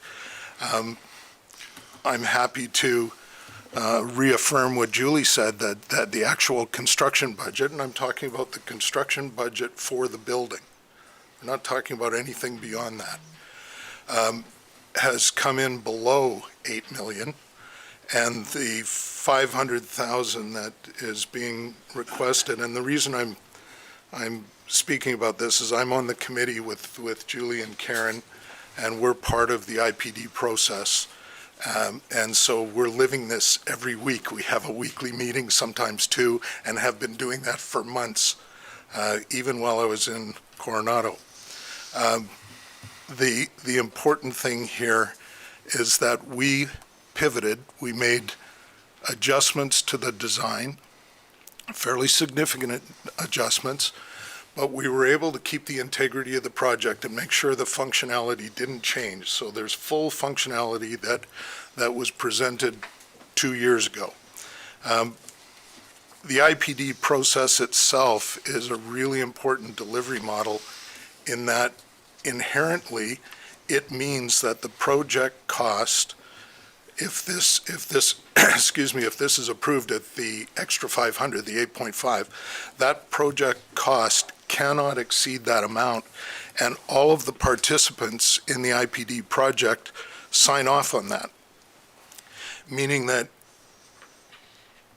I'm happy to reaffirm what Julie said, that the actual construction budget, and I'm talking about the construction budget for the building, I'm not talking about anything beyond that, has come in below 8 million, and the 500,000 that is being requested, and the reason I'm speaking about this is I'm on the committee with Julie and Karen, and we're part of the IPD process. And so we're living this every week. We have a weekly meeting, sometimes 2, and have been doing that for months, even while I was in Coronado. The important thing here is that we pivoted. We made adjustments to the design, fairly significant adjustments, but we were able to keep the integrity of the project and make sure the functionality didn't change. So there's full functionality that was presented 2 years ago. The IPD process itself is a really important delivery model in that inherently it means that the project cost, if this excuse me, if this is approved at the extra 500, the 8.5, that project cost cannot exceed that amount, and all of the participants in the IPD project sign off on that, meaning that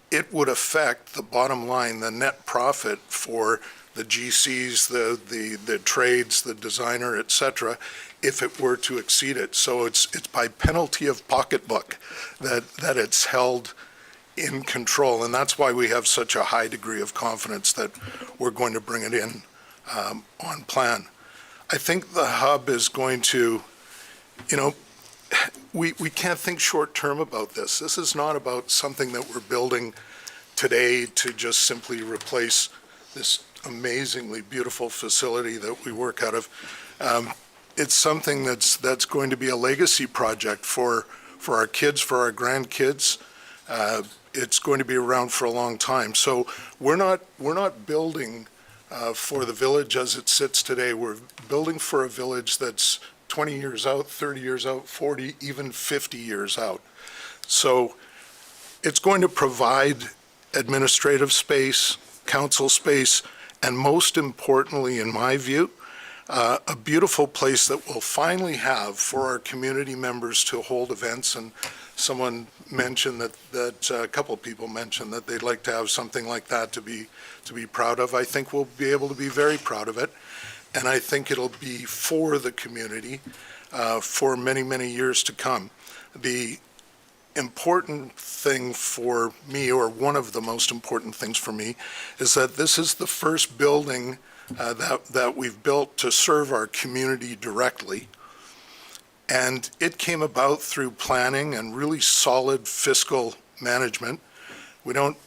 it would affect the bottom line, the net profit for the GCs, the trades, the designer, et cetera, if it were to exceed it. So it's by penalty of pocketbook that it's held in control, and that's why we have such a high degree of confidence that we're going to bring it in on plan. I think the hub is going to, we can't think short-term about this. This is not about something that we're building today to just simply replace this amazingly beautiful facility that we work out of. It's something that's going to be a legacy project for our kids, for our grandkids. It's going to be around for a long time. So we're not building for the village as it sits today. We're building for a village that's 20 years out, 30 years out, 40, even 50 years out. So it's going to provide administrative space, council space, and most importantly, in my view, a beautiful place that we'll finally have for our community members to hold events. And someone mentioned that a couple of people mentioned that they'd like to have something like that to be proud of. I think we'll be able to be very proud of it. And I think it'll be for the community for many, many years to come. The important thing for me, or one of the most important things for me, is that this is the first building that we've built to serve our community directly. And it came about through planning and really solid fiscal management. We don't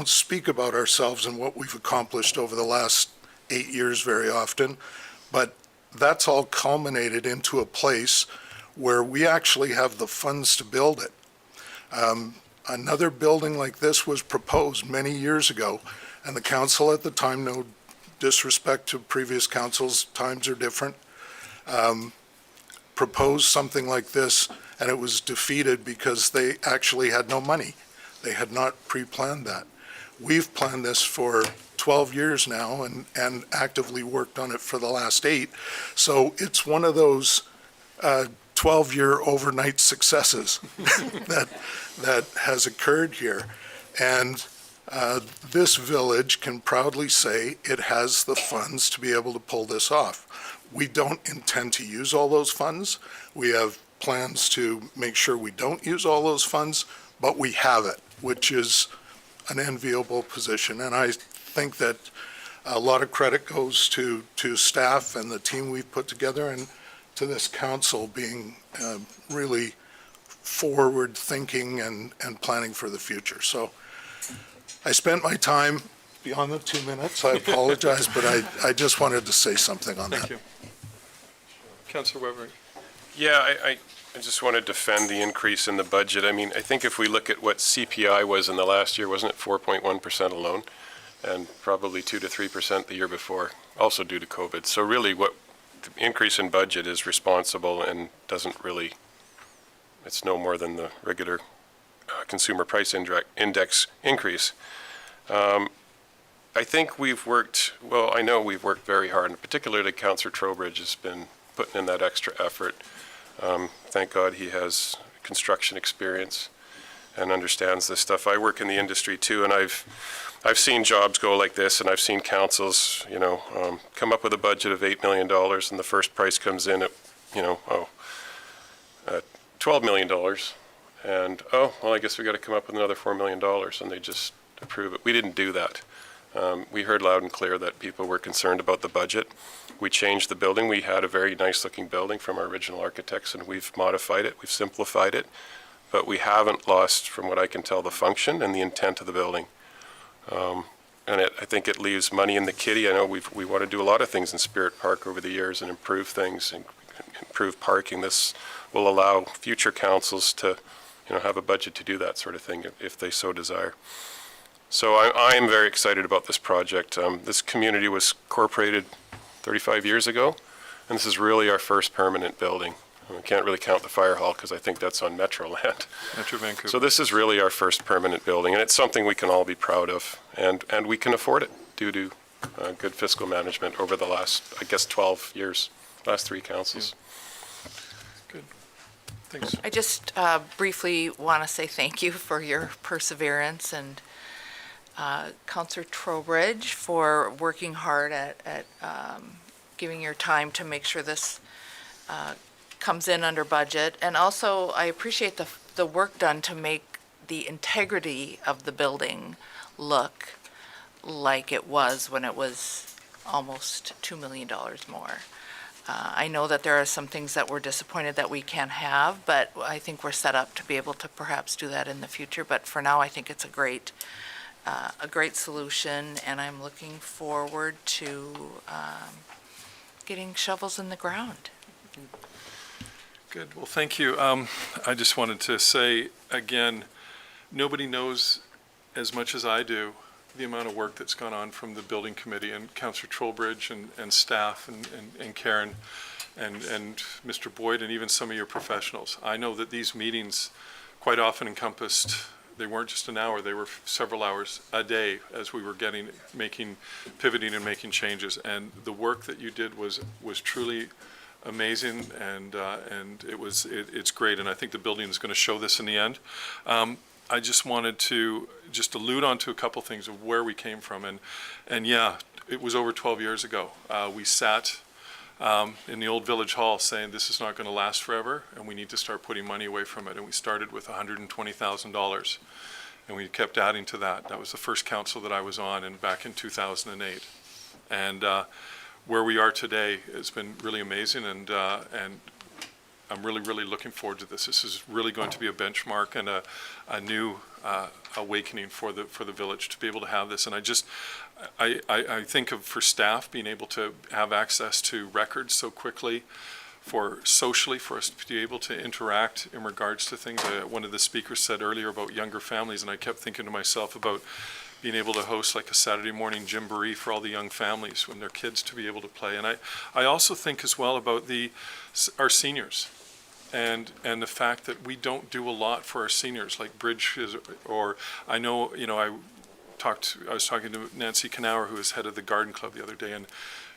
speak about ourselves and what we've accomplished over the last 8 years very often, but that's all culminated into a place where we actually have the funds to build it. Another building like this was proposed many years ago, and the council at the time, no disrespect to previous councils, times are different, proposed something like this, and it was defeated because they actually had no money. They had not pre-planned that. We've planned this for 12 years now and actively worked on it for the last 8. So it's one of those 12-year overnight successes that has occurred here. And this village can proudly say it has the funds to be able to pull this off. We don't intend to use all those funds. We have plans to make sure we don't use all those funds, but we have it, which is an enviable position. And I think that a lot of credit goes to staff and the team we've put together, and to this council being really forward-thinking and planning for the future. So I spent my time beyond the 2 minutes. I apologize, but I just wanted to say something on that. Thank you. Councillor Weber. Yeah, I just want to defend the increase in the budget. I mean, I think if we look at what CPI was in the last year, wasn't it 4.1% alone? And probably 2 to 3% the year before, also due to COVID. So really what the increase in budget is responsible and doesn't really, it's no more than the regular consumer price index increase. I think we've worked, well, I know we've worked very hard, and particularly Councillor Trowbridge has been putting in that extra effort. Thank God he has construction experience and understands this stuff. I work in the industry too, and I've seen jobs go like this, and I've seen councils, come up with a budget of $8 million, and the first price comes in at, $12 million. And, well, I guess we got to come up with another $4 million, and they just approve it. We didn't do that. We heard loud and clear that people were concerned about the budget. We changed the building. We had a very nice-looking building from our original architects, and we've modified it, we've simplified it, but we haven't lost, from what I can tell, the function and the intent of the building. And I think it leaves money in the kitty. I know we want to do a lot of things in Spirit Park over the years and improve things and improve parking. This will allow future councils to, have a budget to do that sort of thing if they so desire. So I am very excited about this project. This community was incorporated 35 years ago, and this is really our first permanent building. We can't really count the fire hall because I think that's on Metro land. Metro Vancouver. So this is really our first permanent building, and it's something we can all be proud of, and we can afford it due to good fiscal management over the last, 12 years, last 3 councils. Yeah. Good. Thanks. I just briefly want to say thank you for your perseverance and Councillor Trowbridge for working hard at giving your time to make sure this comes in under budget. And also, I appreciate the work done to make the integrity of the building look like it was when it was almost $2 million more. I know that there are some things that we're disappointed that we can't have, but I think we're set up to be able to perhaps do that in the future. But for now, I think it's a great solution, and I'm looking forward to getting shovels in the ground. Good. Well, thank you. I just wanted to say, again, nobody knows as much as I do the amount of work that's gone on from the building committee and Councillor Trowbridge and staff and Karen and Mr. Boyd and even some of your professionals. I know that these meetings quite often encompassed, they weren't just an hour, they were several hours a day as we were pivoting and making changes. And the work that you did was truly amazing, and it's great. And I think the building is going to show this in the end. I just wanted to just allude on to a couple things of where we came from. And yeah, it was over 12 years ago. We sat in the old village hall saying this is not going to last forever and we need to start putting money away from it. And we started with $120,000 and we kept adding to that. That was the first council that I was on back in 2008. And where we are today has been really amazing, and I'm really, really looking forward to this. This is really going to be a benchmark and a new awakening for the village to be able to have this. And I think of, for staff, being able to have access to records so quickly, for socially, for us to be able to interact in regards to things. One of the speakers said earlier about younger families, and I kept thinking to myself about being able to host like a Saturday morning jamboree for all the young families when their kids to be able to play. And I also think as well about our seniors. And the fact that we don't do a lot for our seniors, like bridges, or I know, I was talking to Nancy Knauer, who is head of the Garden Club the other day, and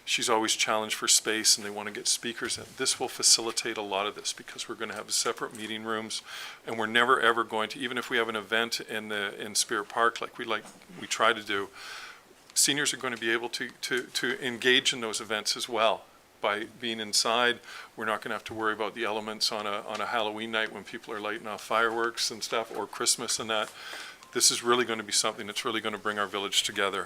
she's always challenged for space, and they want to get speakers. And this will facilitate a lot of this because we're going to have separate meeting rooms, and we're never ever going to, even if we have an event in Spirit Park like we try to do, seniors are going to be able to engage in those events as well. By being inside, we're not going to have to worry about the elements on a Halloween night when people are lighting off fireworks and stuff, or Christmas and that. This is really going to be something that's really going to bring our village together.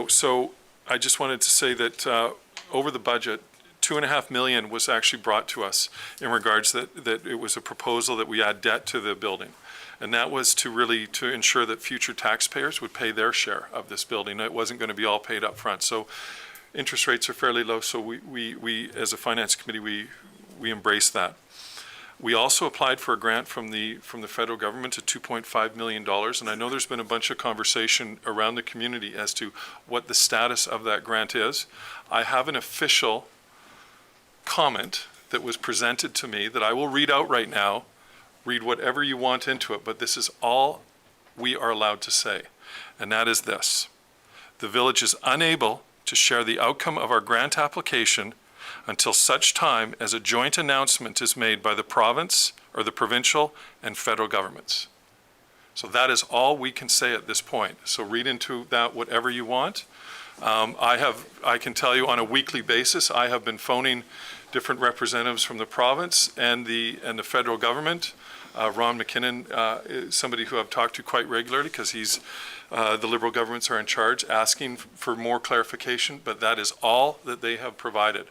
So I just wanted to say that over the budget, $2.5 million was actually brought to us in regards that it was a proposal that we add debt to the building. And that was to ensure that future taxpayers would pay their share of this building. It wasn't going to be all paid up front. So interest rates are fairly low, so we as a finance committee, we embrace that. We also applied for a grant from the federal government to $2.5 million, and I know there's been a bunch of conversation around the community as to what the status of that grant is. I have an official comment that was presented to me that I will read out right now. Read whatever you want into it, but this is all we are allowed to say, and that is this: the village is unable to share the outcome of our grant application until such time as a joint announcement is made by the province or the provincial and federal governments. So that is all we can say at this point. So read into that whatever you want. I can tell you on a weekly basis, I have been phoning different representatives from the province and the federal government. Ron McKinnon is somebody who I've talked to quite regularly because the Liberal governments are in charge, asking for more clarification, but that is all that they have provided.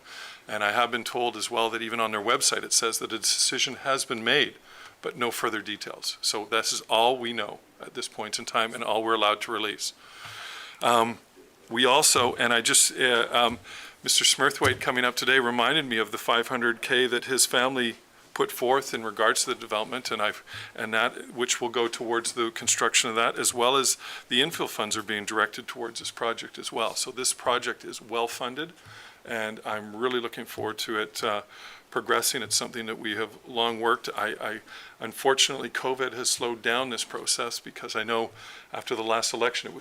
And I have been told as well that even on their website it says that a decision has been made, but no further details. So this is all we know at this point in time and all we're allowed to release. We also, and Mr. Smurthwaite coming up today reminded me of the $500K that his family put forth in regards to the development, and that which will go towards the construction of that, as well as the infill funds are being directed towards this project as well. So this project is well funded, and I'm really looking forward to it progressing. It's something that we have long worked. Unfortunately, COVID has slowed down this process because I know after the last election, it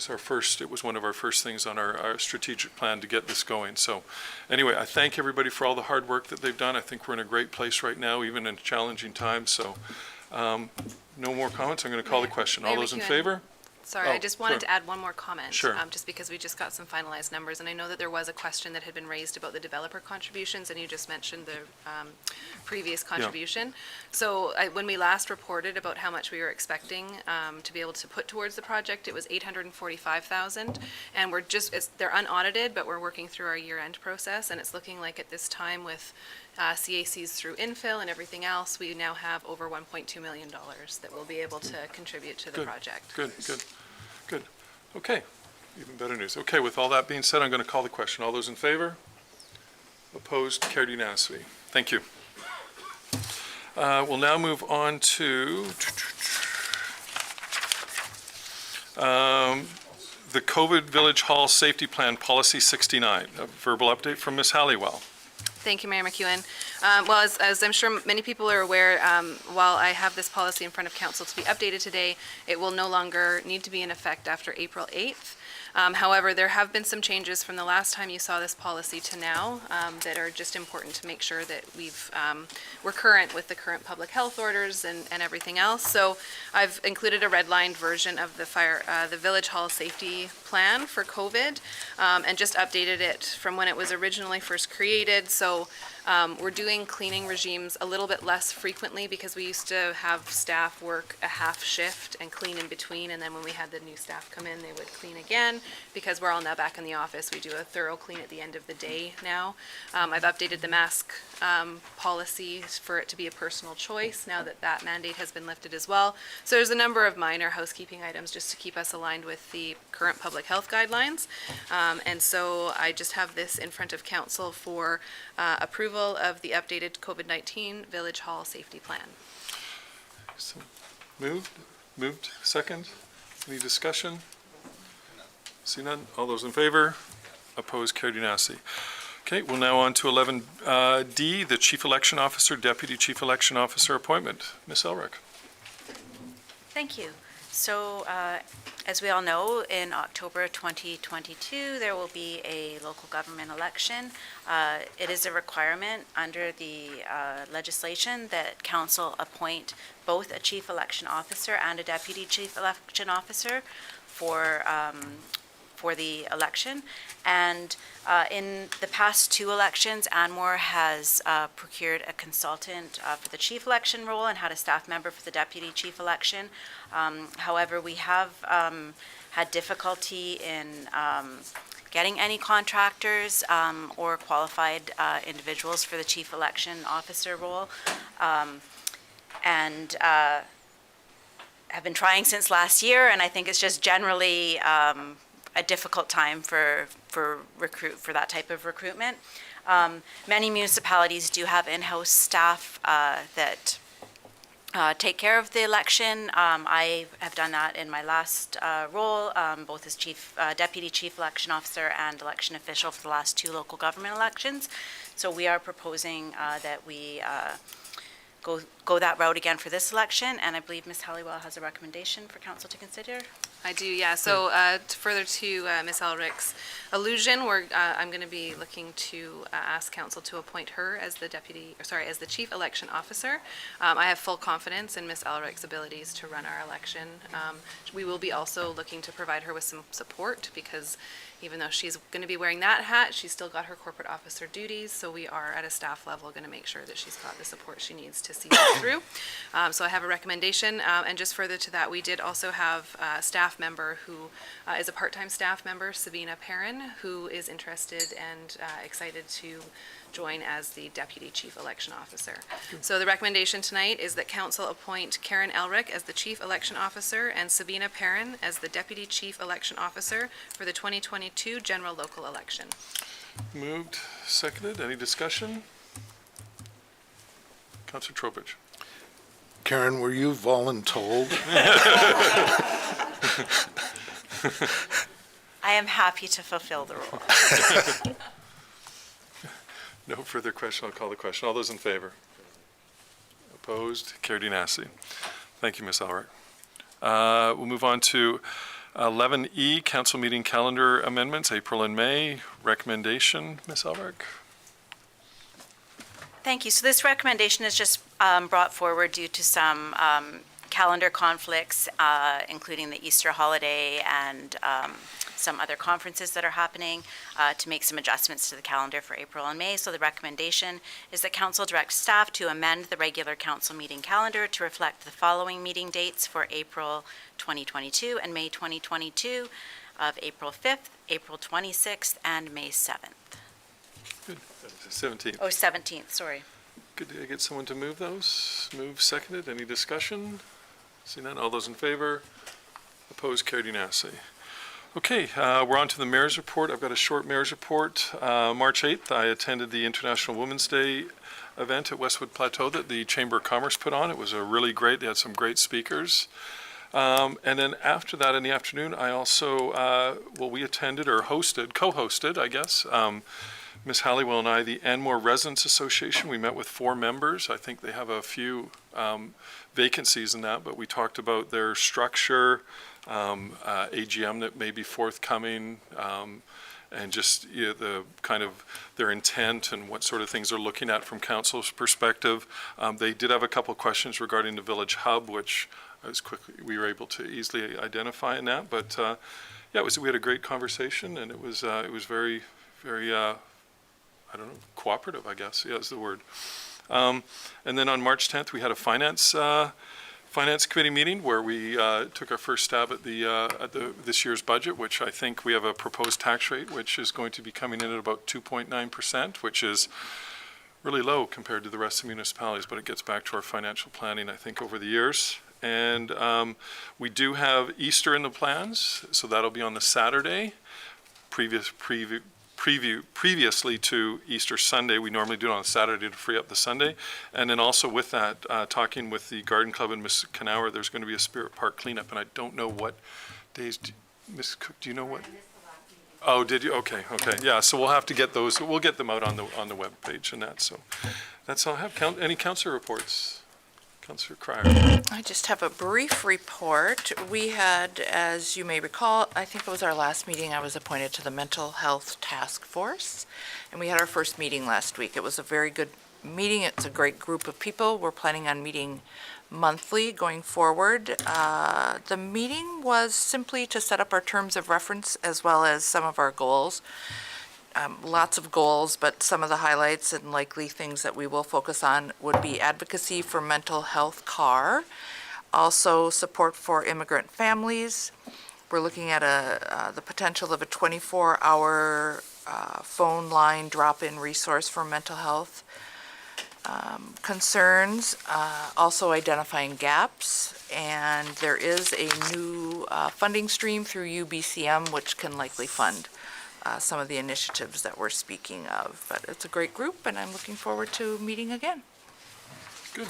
was one of our first things on our strategic plan to get this going. So anyway, I thank everybody for all the hard work that they've done. I think we're in a great place right now, even in challenging times. So no more comments. I'm going to call the question. All those in favor? Sorry, Oh, I just wanted sure. to add one more comment. Sure. Just because we just got some finalized numbers, and I know that there was a question that had been raised about the developer contributions, and you just mentioned the previous contribution. So when we last reported about how much we were expecting to be able to put towards the project, it was 845,000. And we're they're unaudited, but we're working through our year-end process, and it's looking like at this time with CACs through infill and everything else, we now have over $1.2 million that we'll be able to contribute to the Good. project. Good. Okay, even better news. Okay, with all that being said, I'm going to call the question. All those in favor? Opposed? Carried unanimously. Thank you. We'll now move on to the COVID Village Hall Safety Plan Policy 69. A verbal update from Ms. Halliwell. Thank you, Mayor McEwen. Well, as I'm sure many people are aware, while I have this policy in front of council to be updated today, it will no longer need to be in effect after April 8th. However, there have been some changes from the last time you saw this policy to now that are just important to make sure that we're current with the current public health orders and everything else. So I've included a redlined version of the Village Hall Safety Plan for COVID and just updated it from when it was originally first created. So we're doing cleaning regimes a little bit less frequently because we used to have staff work a half shift and clean in between, and then when we had the new staff come in, they would clean again. Because we're all now back in the office, we do a thorough clean at the end of the day now. I've updated the mask policy for it to be a personal choice now that that mandate has been lifted as well. So there's a number of minor housekeeping items just to keep us aligned with the current public health guidelines. And so I just have this in front of council for approval of the updated COVID-19 Village Hall Safety Plan. So, moved, second. Any discussion? See none? All those in favor? Opposed? Carried unanimously. Okay, we'll now on to 11D, the Chief Election Officer, Deputy Chief Election Officer appointment. Ms. Elrick. Thank you. So, as we all know, in October 2022, there will be a local government election. It is a requirement under the legislation that council appoint both a chief election officer and a deputy chief election officer for the election. And in the past two elections, Anmore has procured a consultant for the chief election role and had a staff member for the deputy chief election. However, we have had difficulty in getting any contractors or qualified individuals for the chief election officer role. And have been trying since last year, and I think it's just generally a difficult time for that type of recruitment. Many municipalities do have in-house staff that take care of the election. I have done that in my last role, both as deputy chief election officer and election official for the last two local government elections. So we are proposing that we go that route again for this election, and I believe Ms. Halliwell has a recommendation for council to consider. I do, yeah. So further to Ms. Elrick's allusion, I'm going to be looking to ask council to appoint her as the as the chief election officer. I have full confidence in Ms. Elrick's abilities to run our election. We will be also looking to provide her with some support because even though she's going to be wearing that hat, she's still got her corporate officer duties. So we are at a staff level going to make sure that she's got the support she needs to see that through. So I have a recommendation. And just further to that, we did also have a staff member who is a part-time staff member, Sabina Perrin, who is interested and excited to join as the Deputy Chief Election Officer. So the recommendation tonight is that council appoint Karen Elrick as the Chief Election Officer and Sabina Perrin as the Deputy Chief Election Officer for the 2022 general local election. Moved, seconded. Any discussion? Councillor Trowbridge. Karen, were you voluntold? I am happy to fulfill the role. No further question. I'll call the question. All those in favor? Opposed? Carried unanimously. Thank you, Ms. Elrick. We'll move on to 11E, council meeting calendar amendments, April and May. Recommendation, Ms. Elrick. Thank you. So this recommendation is just brought forward due to some calendar conflicts, including the Easter holiday and some other conferences that are happening, to make some adjustments to the calendar for April and May. So the recommendation is that council direct staff to amend the regular council meeting calendar to reflect the following meeting dates for April 2022 and May 2022 of April 5th, April 26th, and May 7th. Good. 17th. Oh, 17th, sorry. Good to get someone to move those. Move seconded. Any discussion? Seeing none. All those in favor? Opposed? Carried unanimously. Okay, we're on to the mayor's report. I've got a short mayor's report. March 8th, I attended the International Women's Day event at Westwood Plateau that the Chamber of Commerce put on. It was a really great, they had some great speakers. And then after that in the afternoon, I also, we attended or co-hosted, I guess, Ms. Halliwell and I, the Anmore Residents Association. We met with 4 members. I think they have a few vacancies in that, but we talked about their structure, AGM that may be forthcoming, and just the kind of their intent and what sort of things they're looking at from council's perspective. They did have a couple questions regarding the village hub, which we were able to easily identify in that. But yeah, we had a great conversation, and it was very, very I don't know, cooperative, I guess. Yeah, is the word. And then on March 10th, we had a finance committee meeting where we took our first stab at this year's budget, which I think we have a proposed tax rate, which is going to be coming in at about 2.9%, which is really low compared to the rest of municipalities, but it gets back to our financial planning, I think, over the years. And we do have Easter in the plans, so that'll be on the Saturday, previously to Easter Sunday. We normally do it on a Saturday to free up the Sunday. And then also with that, talking with the Garden Club and Ms. Knauer, there's going to be a Spirit Park cleanup, and I don't know what days, Ms. Cook, do you know what? Oh, did you? Okay. Yeah, so we'll have to get those, we'll get them out on the web page and that, so that's all I have. Any councillor reports? Councillor Cryer. I just have a brief report. We had, as you may recall, I think it was our last meeting, I was appointed to the Mental Health Task Force, and we had our first meeting last week. It was a very good meeting. It's a great group of people. We're planning on meeting monthly going forward. The meeting was simply to set up our terms of reference as well as some of our goals. Lots of goals, but some of the highlights and likely things that we will focus on would be advocacy for mental health care, also support for immigrant families. We're looking at the potential of a 24-hour phone line drop-in resource for mental health concerns, also identifying gaps, and there is a new funding stream through UBCM which can likely fund some of the initiatives that we're speaking of. But it's a great group, and I'm looking forward to meeting again. Good.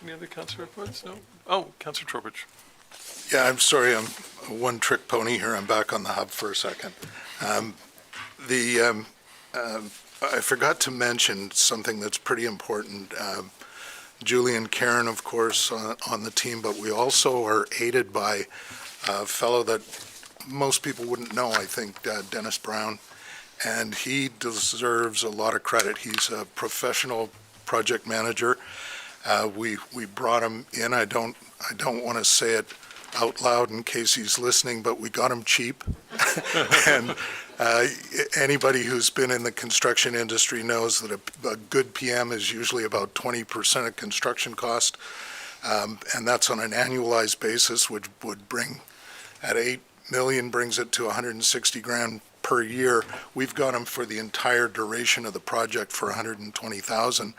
Any other councillor reports? No? Oh, Councillor Trowbridge. Yeah, I'm sorry, I'm a one-trick pony here. I'm back on the hub for a second. I forgot to mention something that's pretty important. Julie and Karen, of course, on the team, but we also are aided by a fellow that most people wouldn't know, I think, Dennis Brown, and he deserves a lot of credit. He's a professional project manager. We brought him in. I don't want to say it out loud in case he's listening, but we got him cheap. And anybody who's been in the construction industry knows that a good PM is usually about 20% of construction cost, and that's on an annualized basis, which would bring at $8 million brings it to 160 grand per year. We've got him for the entire duration of the project for 120,000,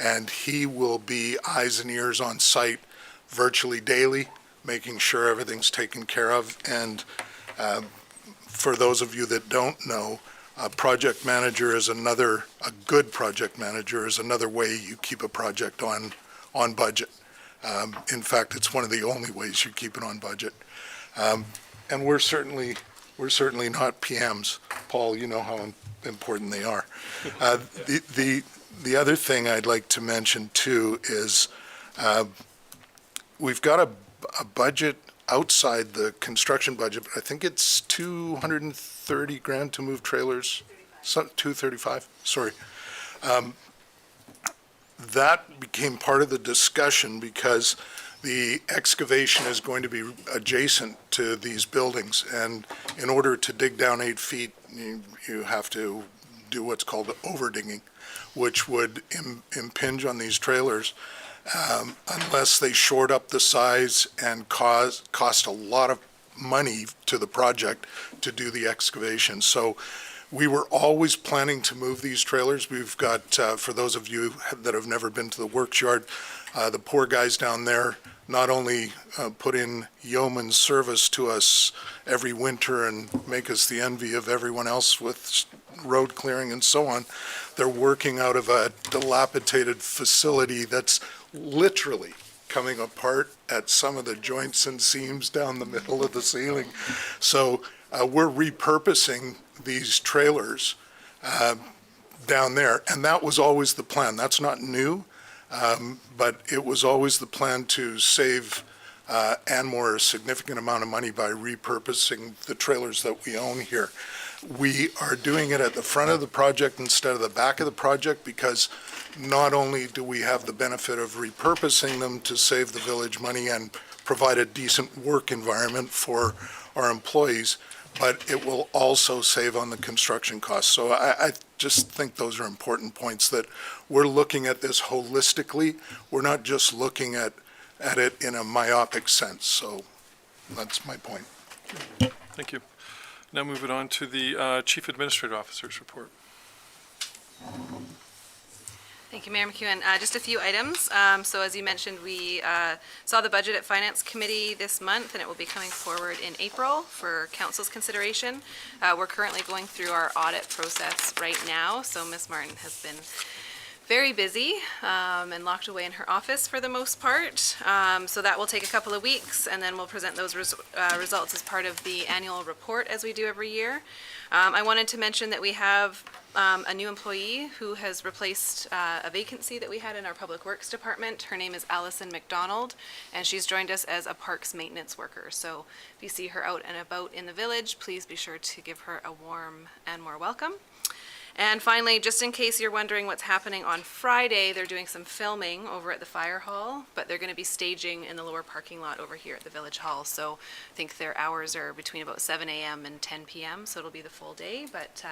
and he will be eyes and ears on site virtually daily, making sure everything's taken care of. And for those of you that don't know, a project manager is a good project manager is another way you keep a project on budget. In fact, it's one of the only ways you keep it on budget. And we're certainly not PMs. Paul, you know how important they are. The other thing I'd like to mention too is we've got a budget outside the construction budget, but I think it's 230 grand to move trailers. 235, sorry. That became part of the discussion because The excavation is going to be adjacent to these buildings, and in order to dig down 8 feet, you have to do what's called overdigging, which would impinge on these trailers unless they shored up the size and cost a lot of money to the project to do the excavation. So we were always planning to move these trailers. We've got, for those of you that have never been to the works yard, the poor guys down there not only put in yeoman service to us every winter and make us the envy of everyone else with road clearing and so on, they're working out of a dilapidated facility that's literally coming apart at some of the joints and seams down the middle of the ceiling. So we're repurposing these trailers down there, and that was always the plan. That's not new, but it was always the plan to save Anmore a significant amount of money by repurposing the trailers that we own here. We are doing it at the front of the project instead of the back of the project because not only do we have the benefit of repurposing them to save the village money and provide a decent work environment for our employees, but it will also save on the construction costs. So I just think those are important points, that we're looking at this holistically. We're not just looking at it in a myopic sense. So that's my point. Thank you. Now moving on to the Chief Administrative Officer's report. Thank you, Mayor McEwen. Just a few items. So as you mentioned, we saw the budget at Finance Committee this month, and it will be coming forward in April for Council's consideration. We're currently going through our audit process right now, so Ms. Martin has been very busy and locked away in her office for the most part. So that will take a couple of weeks, and then we'll present those results as part of the annual report as we do every year. I wanted to mention that we have a new employee who has replaced a vacancy that we had in our Public Works Department. Her name is Allison McDonald, and she's joined us as a parks maintenance worker. So if you see her out and about in the village, please be sure to give her a warm Anmore welcome. And finally, just in case you're wondering what's happening on Friday, they're doing some filming over at the fire hall, but they're going to be staging in the lower parking lot over here at the village hall. So I think their hours are between about 7 a.m. and 10 p.m., so it'll be the full day, but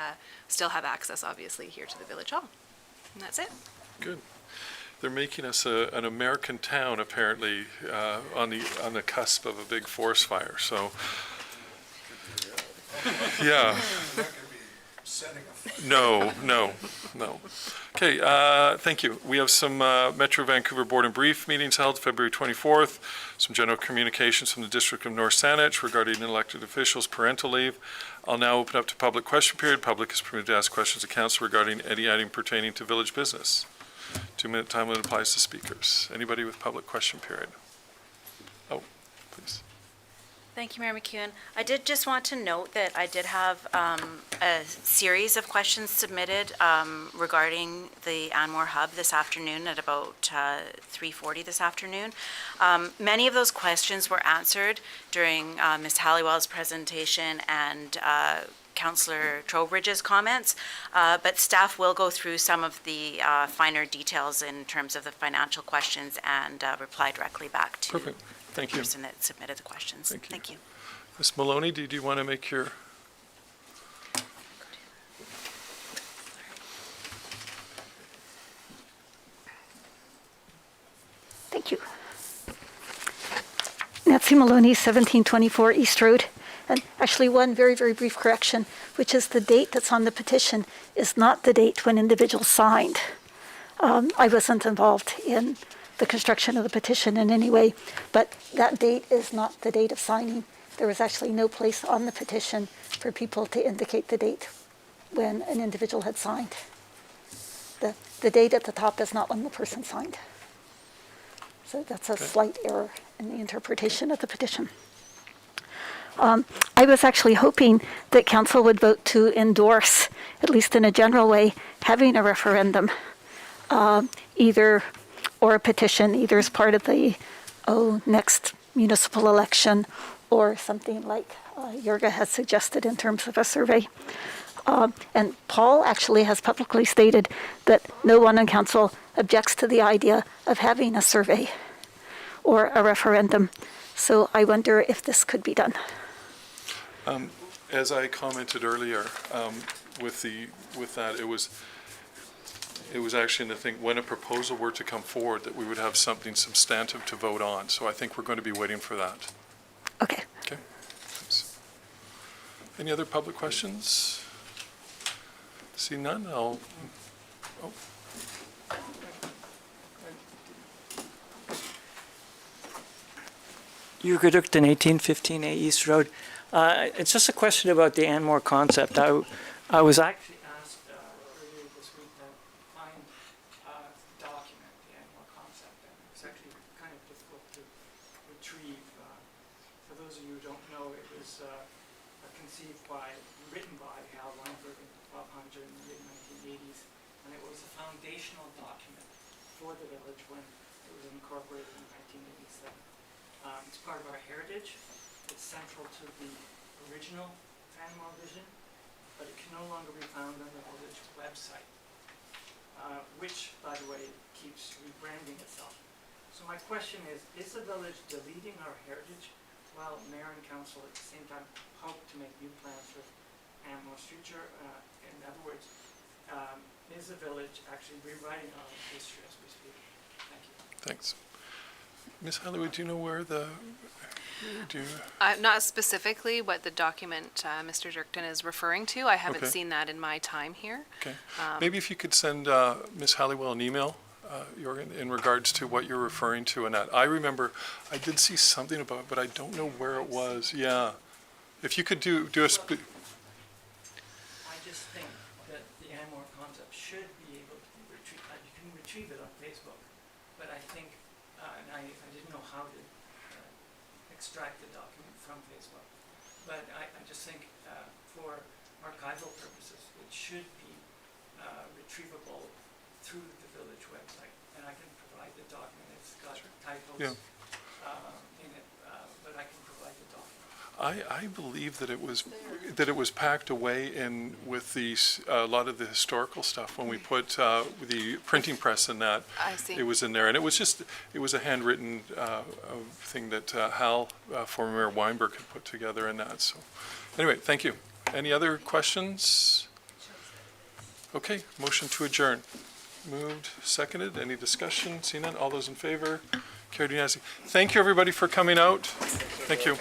still have access, obviously, here to the village hall. And that's it. Good. They're making us an American town, apparently, on the cusp of a big forest fire. So, yeah. No. Okay, thank you. We have some Metro Vancouver Board and Brief meetings held February 24th, some general communications from the District of North Saanich regarding elected officials' parental leave. I'll now open up to public question period. Public is permitted to ask questions of council regarding any item pertaining to village business. 2-minute time limit applies to speakers. Anybody with public question period? Oh, please. Thank you, Mayor McEwen. I did just want to note that I did have a series of questions submitted regarding the Anmore Hub this afternoon at about 3:40 this afternoon. Many of those questions were answered during Ms. Halliwell's presentation and Councillor Trowbridge's comments, but staff will go through some of the finer details in terms of the financial questions and reply directly back to Perfect. Thank the you. person that submitted the questions. Thank you. Ms. Maloney, do you want to make your... Thank you. Nancy Maloney, 1724 East Road. And actually one very, very brief correction, which is the date that's on the petition is not the date when individuals signed. I wasn't involved in the construction of the petition in any way, but that date is not the date of signing. There was actually no place on the petition for people to indicate the date when an individual had signed. The date at the top is not when the person signed. So that's a slight error in the interpretation of the petition. I was actually hoping that council would vote to endorse, at least in a general way, having a referendum, or a petition, either as part of the next municipal election or something like Jurga has suggested in terms of a survey. And Paul actually has publicly stated that no one on council objects to the idea of having a survey or a referendum. So I wonder if this could be done. As I commented earlier, with that, it was actually in the thing, when a proposal were to come forward, that we would have something substantive to vote on. So I think we're going to be waiting for that. Okay. Okay. Thanks. Any other public questions? See none, oh. Hugo Ducton, 1815A East Road. It's just a question about the Anmore concept. I was actually asked earlier this week to find a document, the Anmore concept, and it's actually kind of difficult to retrieve. For those of you who don't know, it was written by Hal Weinberg and Bob Hunter in the mid-1980s, and it was a foundational document for the village when it was incorporated in 1987. It's part of our heritage. It's central to the original Anmore vision, but it can no longer be found on the village website, which, by the way, keeps rebranding itself. So my question is the village deleting our heritage while mayor and council at the same time hope to make new plans for Anmore's future? In other words, is the village actually rewriting our history as we speak? Thank you. Thanks. Ms. Hollywood, do you know where Not specifically what the document Mr. Jerkton is referring to. I haven't Okay. seen that in my time here. Okay. Maybe if you could send Ms. Halliwell an email, Jorgen, in regards to what you're referring to and that. I remember I did see something about it, but I don't know where it was. Yeah. If you could do a I just think that the Anmore concept should be able to be retrieved. You can retrieve it on Facebook, but I think, and I didn't know how to extract the document from Facebook, but I just think for archival purposes, it should be retrievable through the village website, and I can provide the document. It's got typos Yeah. in it, but I can provide the document. I believe that it was packed away in with a lot of the historical stuff when we put the printing press in that. I see. It was in there, and it was a handwritten thing that Hal, former Mayor Weinberg, had put together in that. So, anyway, thank you. Any other questions? Okay, motion to adjourn. Moved, seconded. Any discussion? Seeing none. All those in favor? Carried unanimously. Thank you, everybody, for coming out. Thank you.